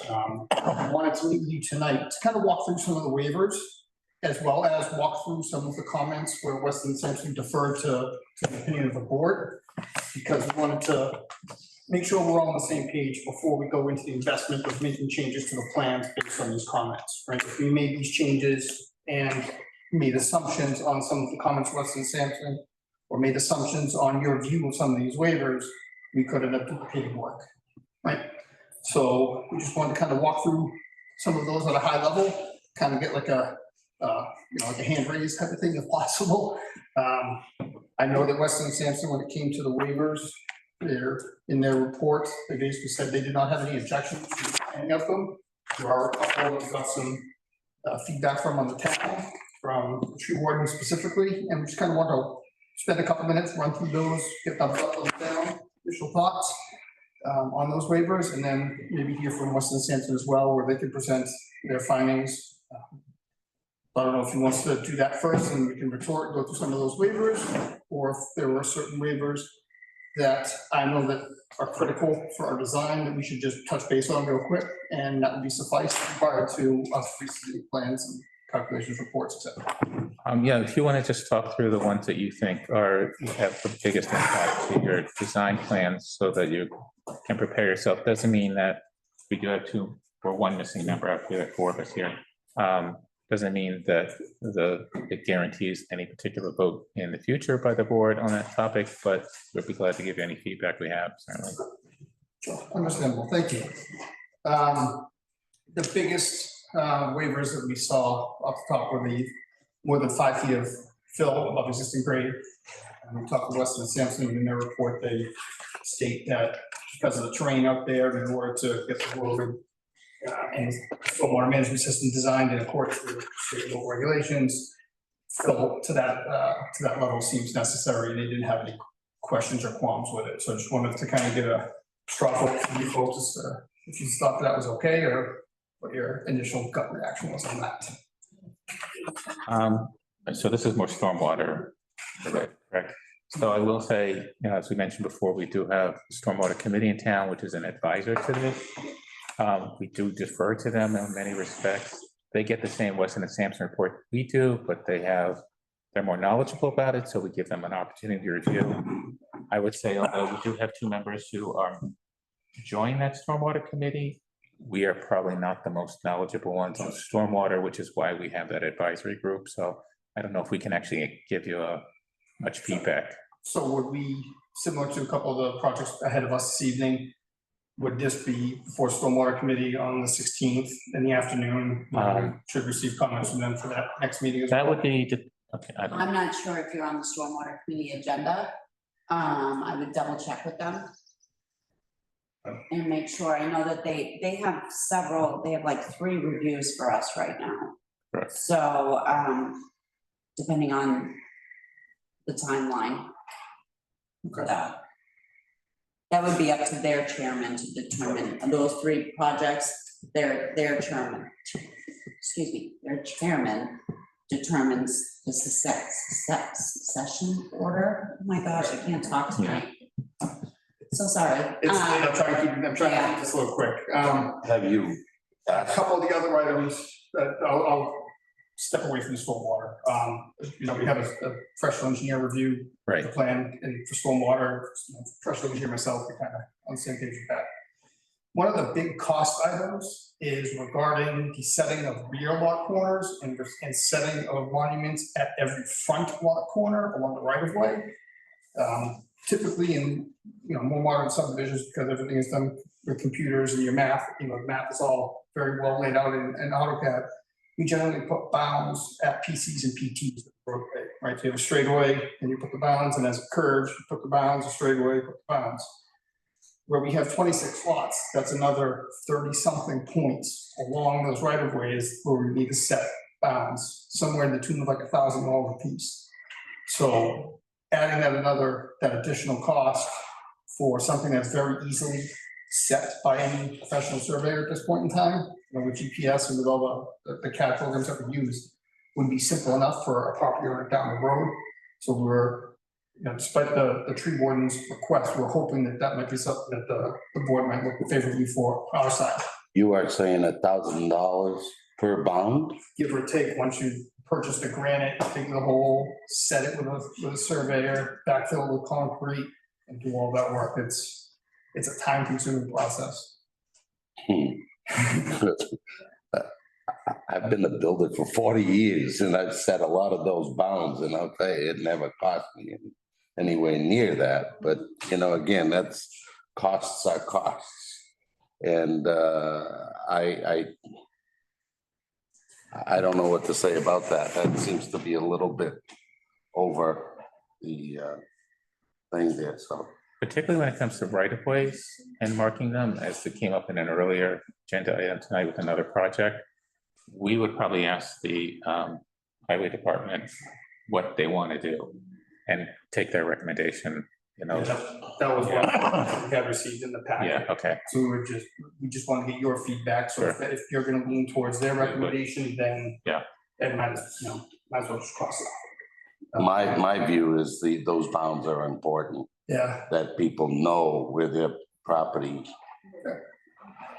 I wanted to meet with you tonight to kind of walk through some of the waivers, as well as walk through some of the comments where Weston and Sampson deferred to the opinion of the board, because we wanted to make sure we're all on the same page before we go into the investment of making changes to the plans based on these comments, right? If we made these changes and made assumptions on some of the comments Weston Sampson, or made assumptions on your view of some of these waivers, we could end up duplicating work, right? So we just wanted to kind of walk through some of those at a high level, kind of get like a, like a hand raise type of thing if possible. I know that Weston Sampson, when it came to the waivers, in their report, they basically said they did not have any objections to any of them. There are a couple that got some feedback from on the town, from the tree warden specifically, and we just kind of want to spend a couple minutes, run through those, get thumbs up, thumbs down, initial thoughts on those waivers, and then maybe hear from Weston Sampson as well, where they can present their findings. I don't know if he wants to do that first, and we can go through some of those waivers, or if there were certain waivers that I know that are critical for our design that we should just touch base on real quick, and that would be suffice prior to us receiving plans and calculations, reports, et cetera. Yeah, if you want to just talk through the ones that you think have the biggest impact to your design plans so that you can prepare yourself. Doesn't mean that we do have two or one missing member up here, 4 of us here. Doesn't mean that it guarantees any particular vote in the future by the board on that topic, but we'd be glad to give you any feedback we have, certainly. Sure, understandable, thank you. The biggest waivers that we saw off the top were the more than 5 feet of fill above existing grade. And we talked to Weston Sampson in their report, they state that because of the terrain up there, in order to get the road and stormwater management system designed in accordance with state local regulations, fill to that level seems necessary, and they didn't have any questions or qualms with it. So I just wanted to kind of get a straw vote from you folks as to if you thought that was okay, or what your initial gut reaction was on that. So this is more stormwater, correct? So I will say, as we mentioned before, we do have a stormwater committee in town, which is an advisor to this. We do defer to them in many respects. They get the same Weston and Sampson report we do, but they're more knowledgeable about it, so we give them an opportunity to review. I would say, although we do have 2 members who are join that stormwater committee, we are probably not the most knowledgeable ones on stormwater, which is why we have that advisory group. So I don't know if we can actually give you much feedback. So would we, similar to a couple of the projects ahead of us this evening, would this be for stormwater committee on the 16th in the afternoon? Should receive comments from them for that next meeting as well? That would be, okay. I'm not sure if you're on the stormwater committee agenda. I would double check with them. And make sure. I know that they have they have like 3 reviews for us right now. Right. So depending on the timeline for that. That would be up to their chairman to determine those 3 projects, their chairman, excuse me, their chairman determines the succession order. Oh my gosh, I can't talk tonight. So sorry. I'm trying to keep this a little quick. Have you? A couple of the other items that I'll step away from the stormwater. We have a professional engineer review Right. the plan, and for stormwater, professional engineer myself, we're kind of on the same page with that. One of the big cost items is regarding the setting of rear lot corners and setting of monuments at every front lot corner along the right of way. Typically in more modern subdivisions, because everything is done with computers and your math, the math is all very well laid out in AutoCAD. We generally put bounds at PCs and PTs, right? So you have a straightaway and you put the bounds, and as it curves, you put the bounds, a straightaway, put the bounds. Where we have 26 lots, that's another 30-something points along those right of ways where we need to set bounds, somewhere in the tune of like $1,000 a piece. So adding that additional cost for something that's very easily set by any professional surveyor at this point in time, with GPS and with all the CAD programs that we use, would be simple enough for a property owner down the road. So we're, despite the tree warden's request, we're hoping that might be something that the board might look favorably for our side. You are saying $1,000 per bound? Give or take, once you purchase the granite, dig the hole, set it with a surveyor, backfill with concrete, and do all that work. It's a time-consuming process. I've been a builder for 40 years and I've set a lot of those bounds, and I'll tell you, it never cost me anywhere near that. But, you know, again, that's costs are costs. And I don't know what to say about that. That seems to be a little bit over the thing there, so. Particularly when it comes to right-of-ways and marking them, as it came up in an earlier agenda item tonight with another project, we would probably ask the highway department what they want to do and take their recommendation, you know. That was what we had received in the packet. Yeah, okay, So we just want to get your feedback. So if you're going to lean towards their recommendation, then Yeah. it might as well just cross it off. My view is those bounds are important, Yeah, that people know where their property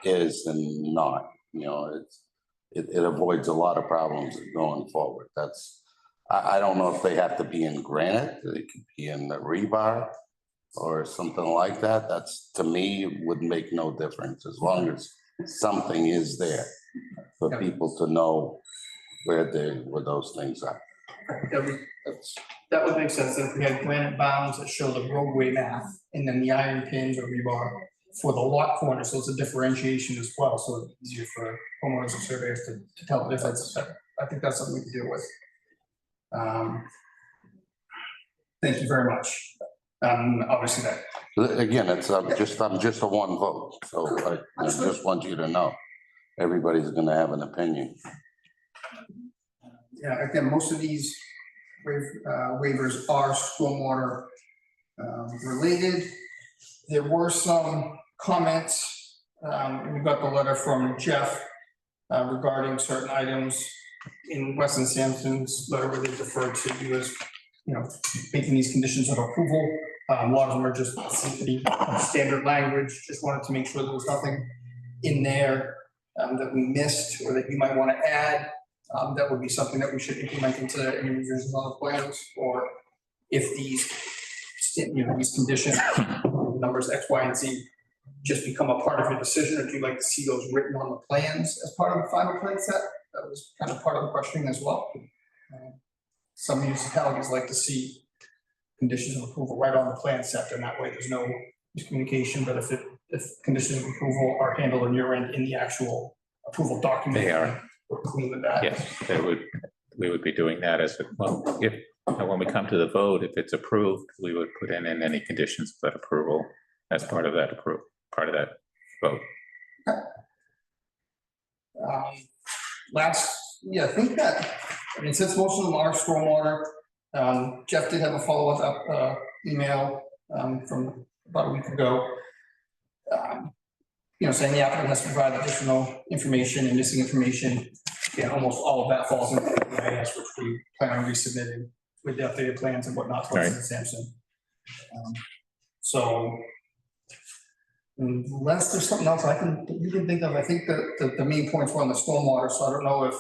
is and not, you know, it avoids a lot of problems going forward. That's, I don't know if they have to be in granite, they could be in the rebar or something like that. That's, to me, would make no difference as long as something is there for people to know where those things are. that would make sense. If we had granite bounds that show the roadway math and then the iron pins or rebar for the lot corner, so it's a differentiation as well, so it's easier for homeowners and surveyors to tell the difference. I think that's something we can deal with. Thank you very much. Obviously that. Again, it's, I'm just a one vote, so I just want you to know, everybody's gonna have an opinion. Yeah, again, most of these waivers are stormwater related. There were some comments, we got the letter from Jeff regarding certain items in Weston Sampson's letter where they deferred to you as, you know, making these conditions of approval. A lot of them are just simply standard language. Just wanted to make sure there was nothing in there that we missed or that you might want to add. That would be something that we should implement into any revisions on the plans, or if these, you know, these conditions, numbers X, Y, and Z just become a part of your decision, or do you like to see those written on the plans as part of the final plan set? That was kind of part of the questioning as well. Some municipalities like to see conditions of approval right on the plan set, and that way there's no miscommunication, but if conditions of approval are handled on your end in the actual approval document. They are. We're clean with that. yes, we would be doing that as well. If, when we come to the vote, if it's approved, we would put in any conditions of that approval as part of that vote. I think that, I mean, since most of them are stormwater, Jeff did have a follow-up email from about a week ago. You know, saying the applicant has to provide additional information and missing information. Yeah, almost all of that falls into the EIS, which we plan on resubmitting with the updated plans and whatnot to Weston Sampson. So unless there's something else you can think of, I think that the main points were on the stormwater, so I don't know if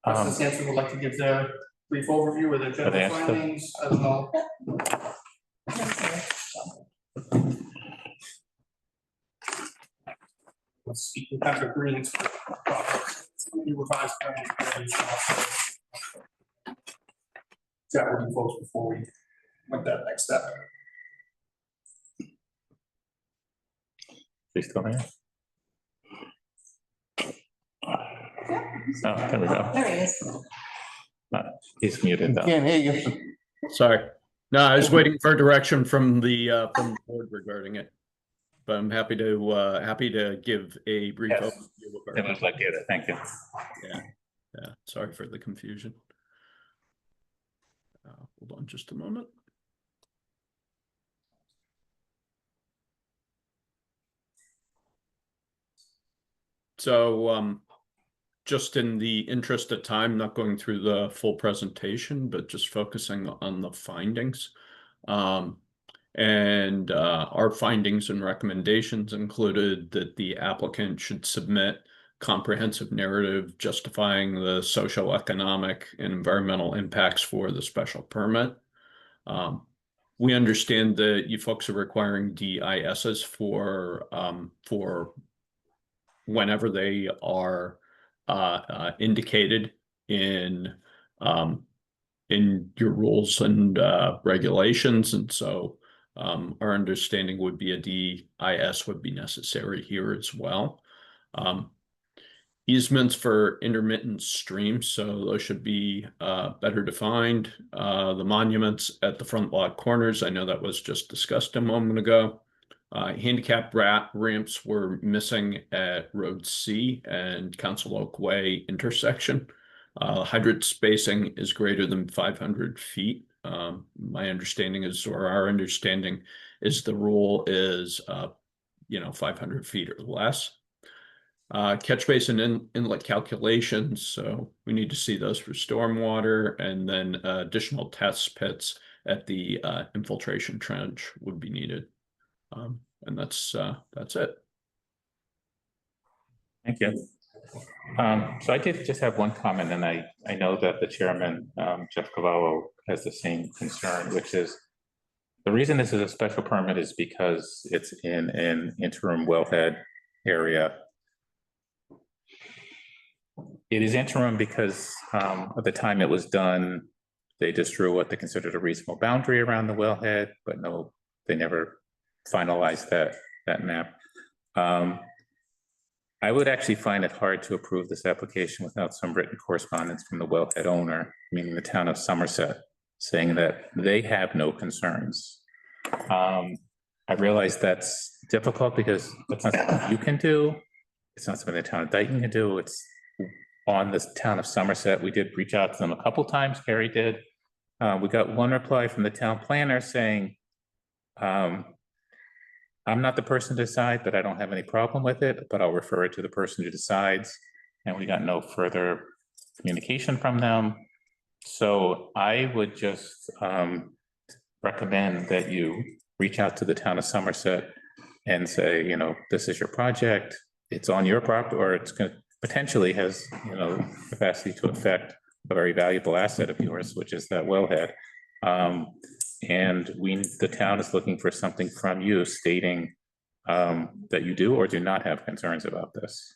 Weston Sampson would like to give their brief overview or their general findings. I don't know. Let's speak with Dr. Green. Revised plans. Chat with you folks before we make that next step. Please come here. Oh, there we go. There he is. He's muted though. Can't hear you. Sorry. No, I was waiting for direction from the board regarding it. But I'm happy to give a brief Yes. overview of It was like it. Thank you. Yeah, sorry for the confusion. Hold on just a moment. So just in the interest of time, not going through the full presentation, but just focusing on the findings. And our findings and recommendations included that the applicant should submit comprehensive narrative justifying the socioeconomic and environmental impacts for the special permit. We understand that you folks are requiring DISs for whenever they are indicated in your rules and regulations. And so our understanding would be a DIS would be necessary here as well. Easements for intermittent streams, so those should be better defined. The monuments at the front lot corners, I know that was just discussed a moment ago. Handicap ramps were missing at Road C and Council Oak Way intersection. Hydrant spacing is greater than 500 feet. My understanding is, or our understanding is, the rule is 500 feet or less. Catch basin inlet calculations, so we need to see those for stormwater, and then additional test pits at the infiltration trench would be needed. And that's it. Thank you. So I did just have one comment, and I know that the chairman, Jeff Cavallo, has the same concern, which is the reason this is a special permit is because it's in an interim wellhead area. It is interim because at the time it was done, they just drew what they considered a reasonable boundary around the wellhead, but no, they never finalized that map. I would actually find it hard to approve this application without some written correspondence from the wellhead owner, meaning the town of Somerset, saying that they have no concerns. I realize that's difficult because that's not something you can do. It's not something the town of Dayton can do. It's on the town of Somerset. We did reach out to them a couple times, Carrie did. We got one reply from the town planner saying, I'm not the person to decide, but I don't have any problem with it, but I'll refer it to the person who decides. And we got no further communication from them. So I would just recommend that you reach out to the town of Somerset and say, this is your project, it's on your property, or it's going to potentially has, capacity to affect a very valuable asset of yours, which is that wellhead. And the town is looking for something from you stating that you do or do not have concerns about this.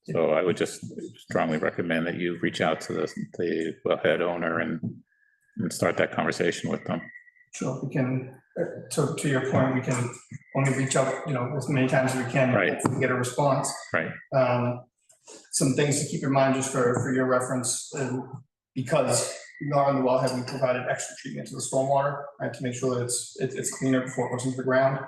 So I would just strongly recommend that you reach out to the wellhead owner and start that conversation with them. Sure, we can, so to your point, we can only reach out, as many times as we can. Right. If we get a response. Right. Some things to keep in mind just for your reference, because we are on the wellhead, we provided extra treatment to the stormwater, right, to make sure that it's cleaner before it goes into the ground.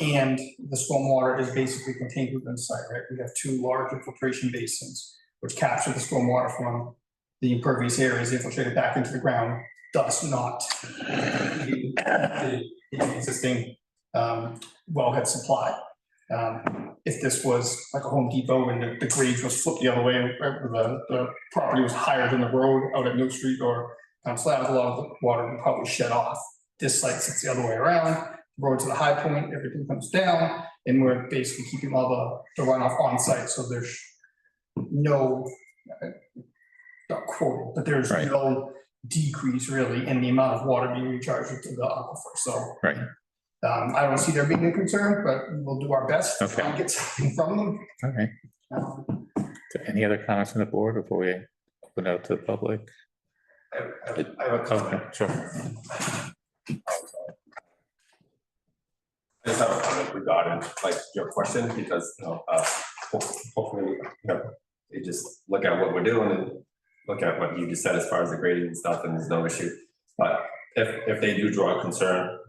And the stormwater is basically contained within the site, right? We have two large infiltration basins, which capture the stormwater from the impervious areas, infiltrated back into the ground, thus not the existing wellhead supply. If this was like a Home Depot and the grade was flipped the other way, the property was higher than the road out at Mill Street or Slab, a lot of the water would probably shed off. This site sits the other way around, road to the high point, everything comes down, and we're basically keeping all the runoff on site, so there's no, not quoted, but there's Right. no decrease really in the amount of water being recharged into the aquifer, so. Right. I don't see there being a concern, but we'll do our best to try and get something from them. Okay. Any other comments on the board before we open out to the public? I have a comment. Okay, sure. I just have a comment regarding your question, because hopefully they just look at what we're doing and look at what you just said as far as the grading and stuff, and there's no issue. But if they do draw a concern,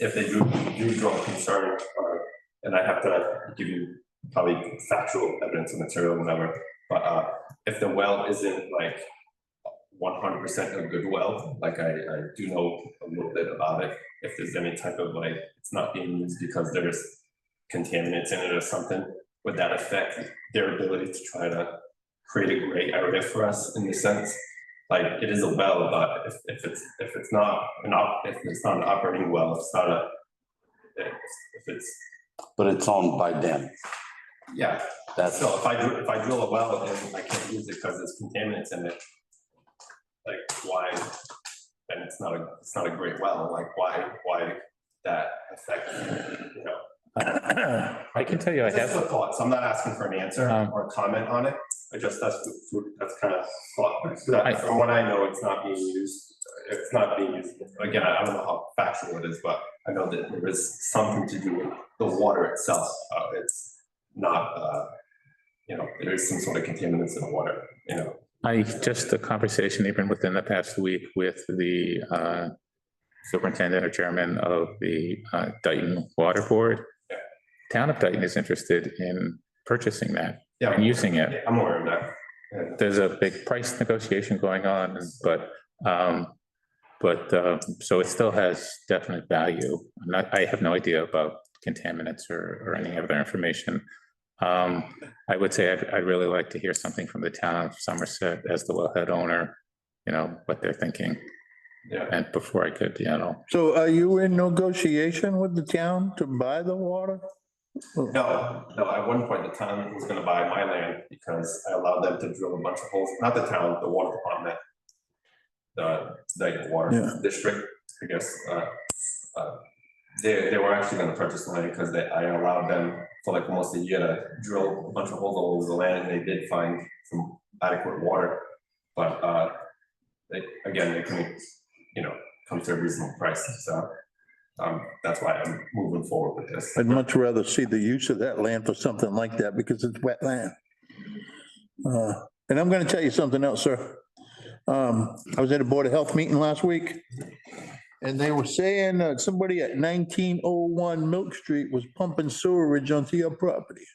if they do draw a concern, and I have to give you probably factual evidence and material, whatever, but if the well isn't 100% a good well, I do know a little bit about it. If there's any type of it's not being used because there's contaminants in it or something, would that affect their ability to try to create a gray area for us in the sense? It is a well, but if it's not an operating well, But it's owned by them. yeah. That's, So if I drill a well and I can't use it because there's contaminants in it, why? Then it's not a great well. Why that affect, you know. I can tell you, I Just have, a thought, so I'm not asking for an answer Um, or a comment on it, that's kind of thought, from what I know, it's not being used. It's not being used, again, I don't know how factual it is, but I know that there is something to do with the water itself, it's not, you know, there is some sort of contaminants in the water, you know. just a conversation even within the past week with the superintendent or chairman of the Dayton Water Board. Town of Dayton is interested in purchasing that Yeah, and using it. yeah, I'm aware of that. Yeah. There's a big price negotiation going on, but so it still has definite value. I have no idea about contaminants or any other information. I would say I'd really like to hear something from the town of Somerset as the wellhead owner, you know, what they're thinking. Yeah. And before I could, you know, So are you in negotiation with the town to buy the water? No, at one point, the town was gonna buy my land because I allowed them to drill a bunch of holes, not the town, the water department. The Yeah. water district, I guess, they were actually gonna purchase the land because I allowed them for like almost a year to drill a bunch of holes all over the land, and they did find some adequate water. But, they couldn't, you know, come to a reasonable price, so. That's why I'm moving forward with this. I'd much rather see the use of that land for something like that because it's wet land. And I'm gonna tell you something else, sir. I was at a Board of Health meeting last week. And they were saying that somebody at 1901 Milk Street was pumping sewerage onto your property.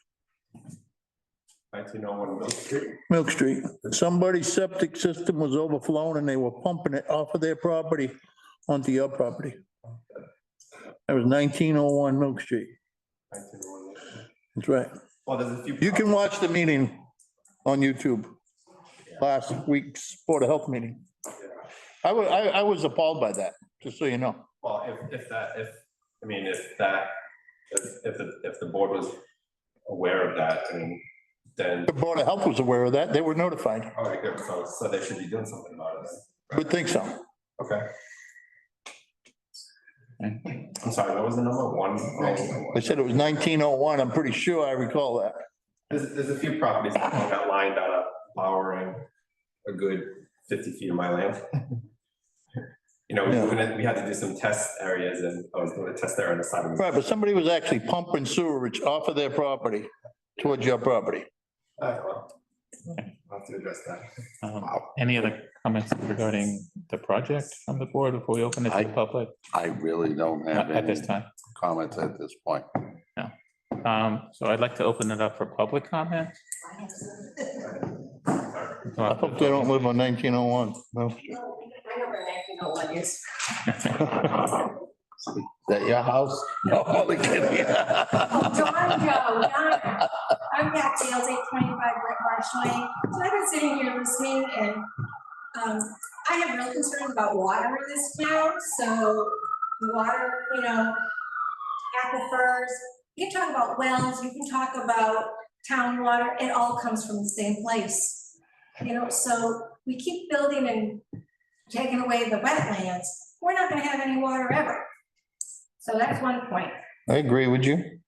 1901 Milk Street. Milk Street. Somebody's septic system was overflowing and they were pumping it off of their property onto your property. That was 1901 Milk Street. 1901. That's right. Well, there's a few. You can watch the meeting on YouTube. Last week's Board of Health meeting. I was appalled by that, just so you know. Well, if the board was aware of that, I mean, then, The Board of Health was aware of that. They were notified. all right, good, so they should be doing something about it. Would think so. Okay. I'm sorry, what was the number? I said it was 1901. I'm pretty sure I recall that. There's a few properties that got lined out of powering a good 50 feet of my land. You know, we had to do some test areas, and I was doing a test there on the side of the. Right, but somebody was actually pumping sewerage off of their property towards your property. Well, I'll have to address that. any other comments regarding the project from the board before we open it to the public? I really don't have Not at any this time. comments at this point. So I'd like to open it up for public comment. I hope they don't live on 1901. No. I know where 1901 is. Is that your house? No, I'm only kidding. John, I'm Pat Dales, 825 Brett Marsh Lane. So I've been sitting here listening and I have real concerns about water in this town. So water, you know, aquifers, you can talk about wells, you can talk about town water, it all comes from the same place. You know, so we keep building and taking away the wetlands, we're not gonna have any water ever. So that's one point. I agree with you.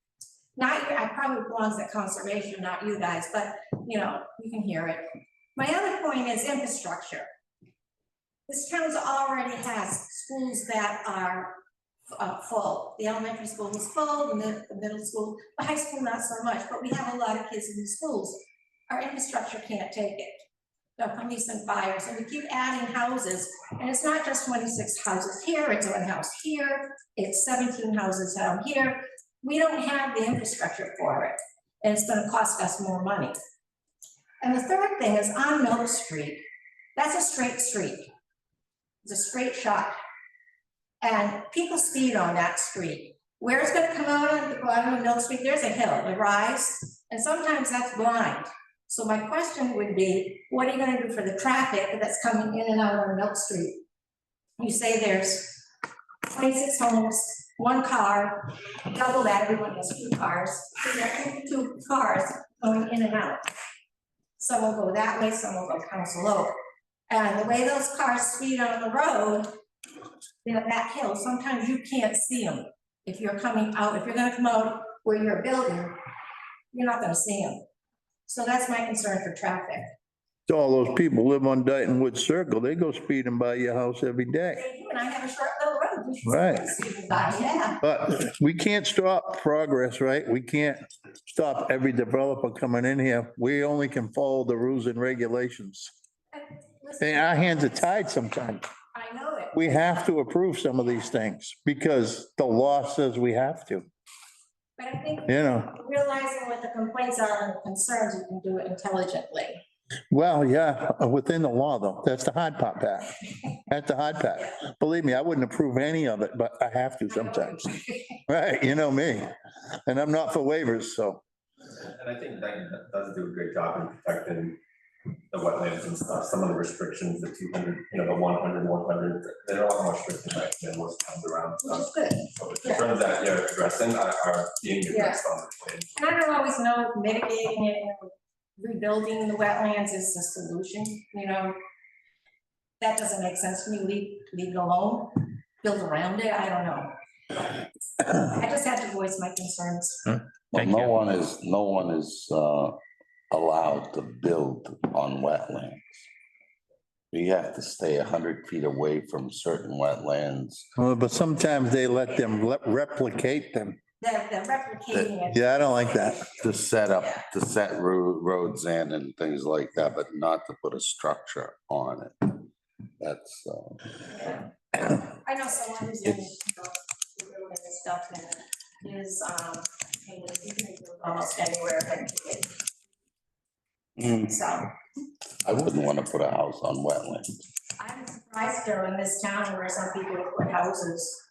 Not you, I probably belongs at conservation, not you guys, but you know, you can hear it. My other point is infrastructure. This town already has schools that are full. The elementary school is full, the middle school, the high school not so much, but we have a lot of kids in the schools. Our infrastructure can't take it. There'll come these fires, and we keep adding houses, and it's not just 26 houses here, it's one house here, it's 17 houses down here. We don't have the infrastructure for it, and it's gonna cost us more money. And the third thing is on Mill Street, that's a straight street. It's a straight shot. And people speed on that street. Where it's gonna come out at the bottom of Mill Street, there's a hill, a rise, and sometimes that's blind. So my question would be, what are you gonna do for the traffic that's coming in and out on Milk Street? You say there's 26 homes, one car, double that, everyone has 2 cars. So you have 2 cars going in and out. Some will go that way, some will go Council Oak. And the way those cars speed on the road, you know, that hill, sometimes you can't see them. if you're coming out, if you're gonna come out where you're building, you're not gonna see them. So that's my concern for traffic. All those people live on Dayton Woods Circle, they go speeding by your house every day. They do, and I have a short little road. which is Right. speeding by, yeah. But we can't stop progress, right? We can't stop every developer coming in here. We only can follow the rules and regulations. Listen, And our hands are tied sometimes. I know it. We have to approve some of these things because the law says we have to, But I think you know? realizing what the complaints are and the concerns, you can do it intelligently. Well, yeah, within the law though. That's the hard part, Pat. That's the hard part. Believe me, I wouldn't approve any of it, but I have to sometimes. Right, you know me. And I'm not for waivers, so. And I think Dayton does do a great job in protecting the wetlands and stuff. Some of the restrictions, the 200, the 100, they're a lot more strict than most towns around. Which is good. So the concerns that you're addressing are being addressed on the plan. And I don't always know if mitigating it, and rebuilding the wetlands is the solution, That doesn't make sense to me, leave it alone, build around it, I don't know. I just had to voice my concerns. Well, Thank no you. one is allowed to build on wetlands. You have to stay 100 feet away from certain wetlands. Well, but sometimes they let them replicate them. They're replicating it. Yeah, I don't like that. To set roads in and things like that, but not to put a structure on it. That's, I know someone who's in, building this stuff and is, you can do it almost anywhere, Mm. so. I wouldn't want to put a house on wetlands. I'm surprised though in this town where some people have put houses.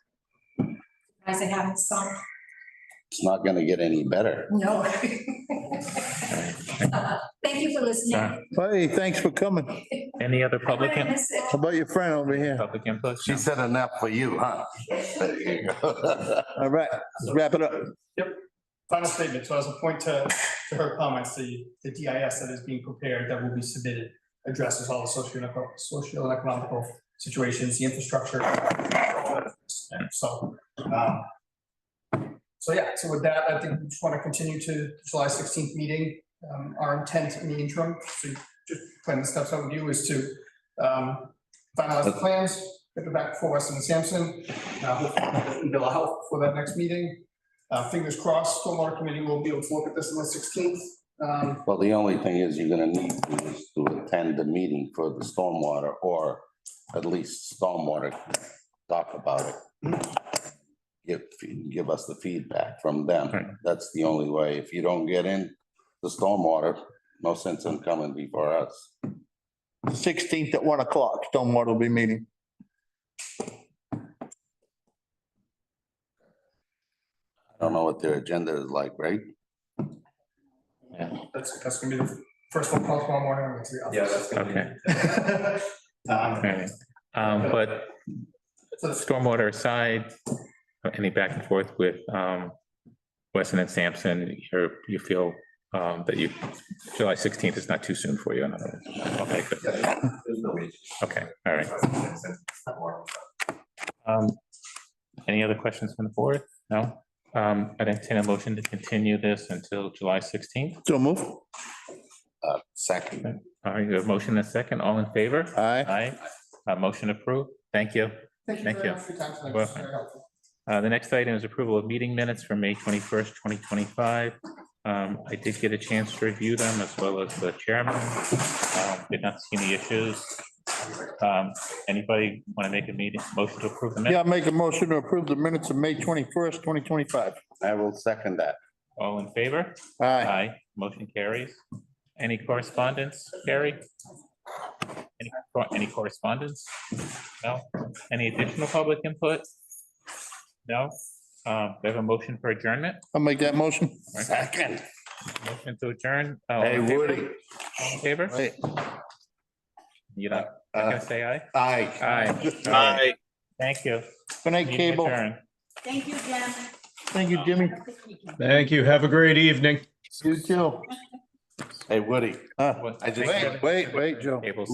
Surprised they haven't sunk. It's not gonna get any better. No. Thank you for listening. Hey, thanks for coming. Any other public, I miss it. How about your friend over here? public input? She said enough for you, huh? There you go. All right, let's wrap it up. Final statement, so as a point to her comments, the DIS that is being prepared, that will be submitted, addresses all the socio-economical situations, the infrastructure. And so yeah, so with that, I think we just want to continue to July 16th meeting. Our intent in the interim, so just plan the steps out with you is to finalize the plans, get it back before Weston and Sampson. Hopefully Bill of Health for that next meeting. Fingers crossed, stormwater committee will be able to look at this on the 16th. Well, the only thing is you're gonna need to is to attend the meeting for the stormwater, or at least stormwater, talk about it. Give us the feedback from Right. them. That's the only way. If you don't get in the stormwater, no sense in coming before us. 16th at 1 o'clock, Stormwater will be meeting. I don't know what their agenda is like, right? That's gonna be the first one call tomorrow morning. I'm gonna see the Yeah, office. that's gonna be. Okay. Right. But So the stormwater aside, any back and forth with Weston and Sampson, you feel that July 16th is not too soon for you? In other words. Okay, good. There's no way. Okay, all right. Any other questions from the board? No? I'd entertain a motion to continue this until July 16th. So move. Second, All right, you have a motion and a second. All in favor? Aye. Aye. Motion approved. Thank you. Thank you Thank very you. much for your time tonight. Well, It's very helpful. The next item is approval of meeting minutes for May 21st, 2025. I did get a chance to review them as well as the chairman. Did not see any issues. Anybody want to make a motion to approve the Yeah, minutes? make a motion to approve the minutes of May 21st, 2025. I will second that. All in favor? Aye. Motion carries. Any correspondence, Carrie? Any correspondence? No? Any additional public input? No? We have a motion for adjournment? I'll make that motion. Second. Motion to adjourn? All Hey, in favor? Woody. All in favor? Hey. You're not gonna say aye? Aye. Aye. Thank you. Good night, Meeting Cable. adjourned. Thank you, Jim. Thank you, Jimmy. Thank you. Have a great evening. You too. Hey, Woody, Uh, I just. Wait, Joe. Cable's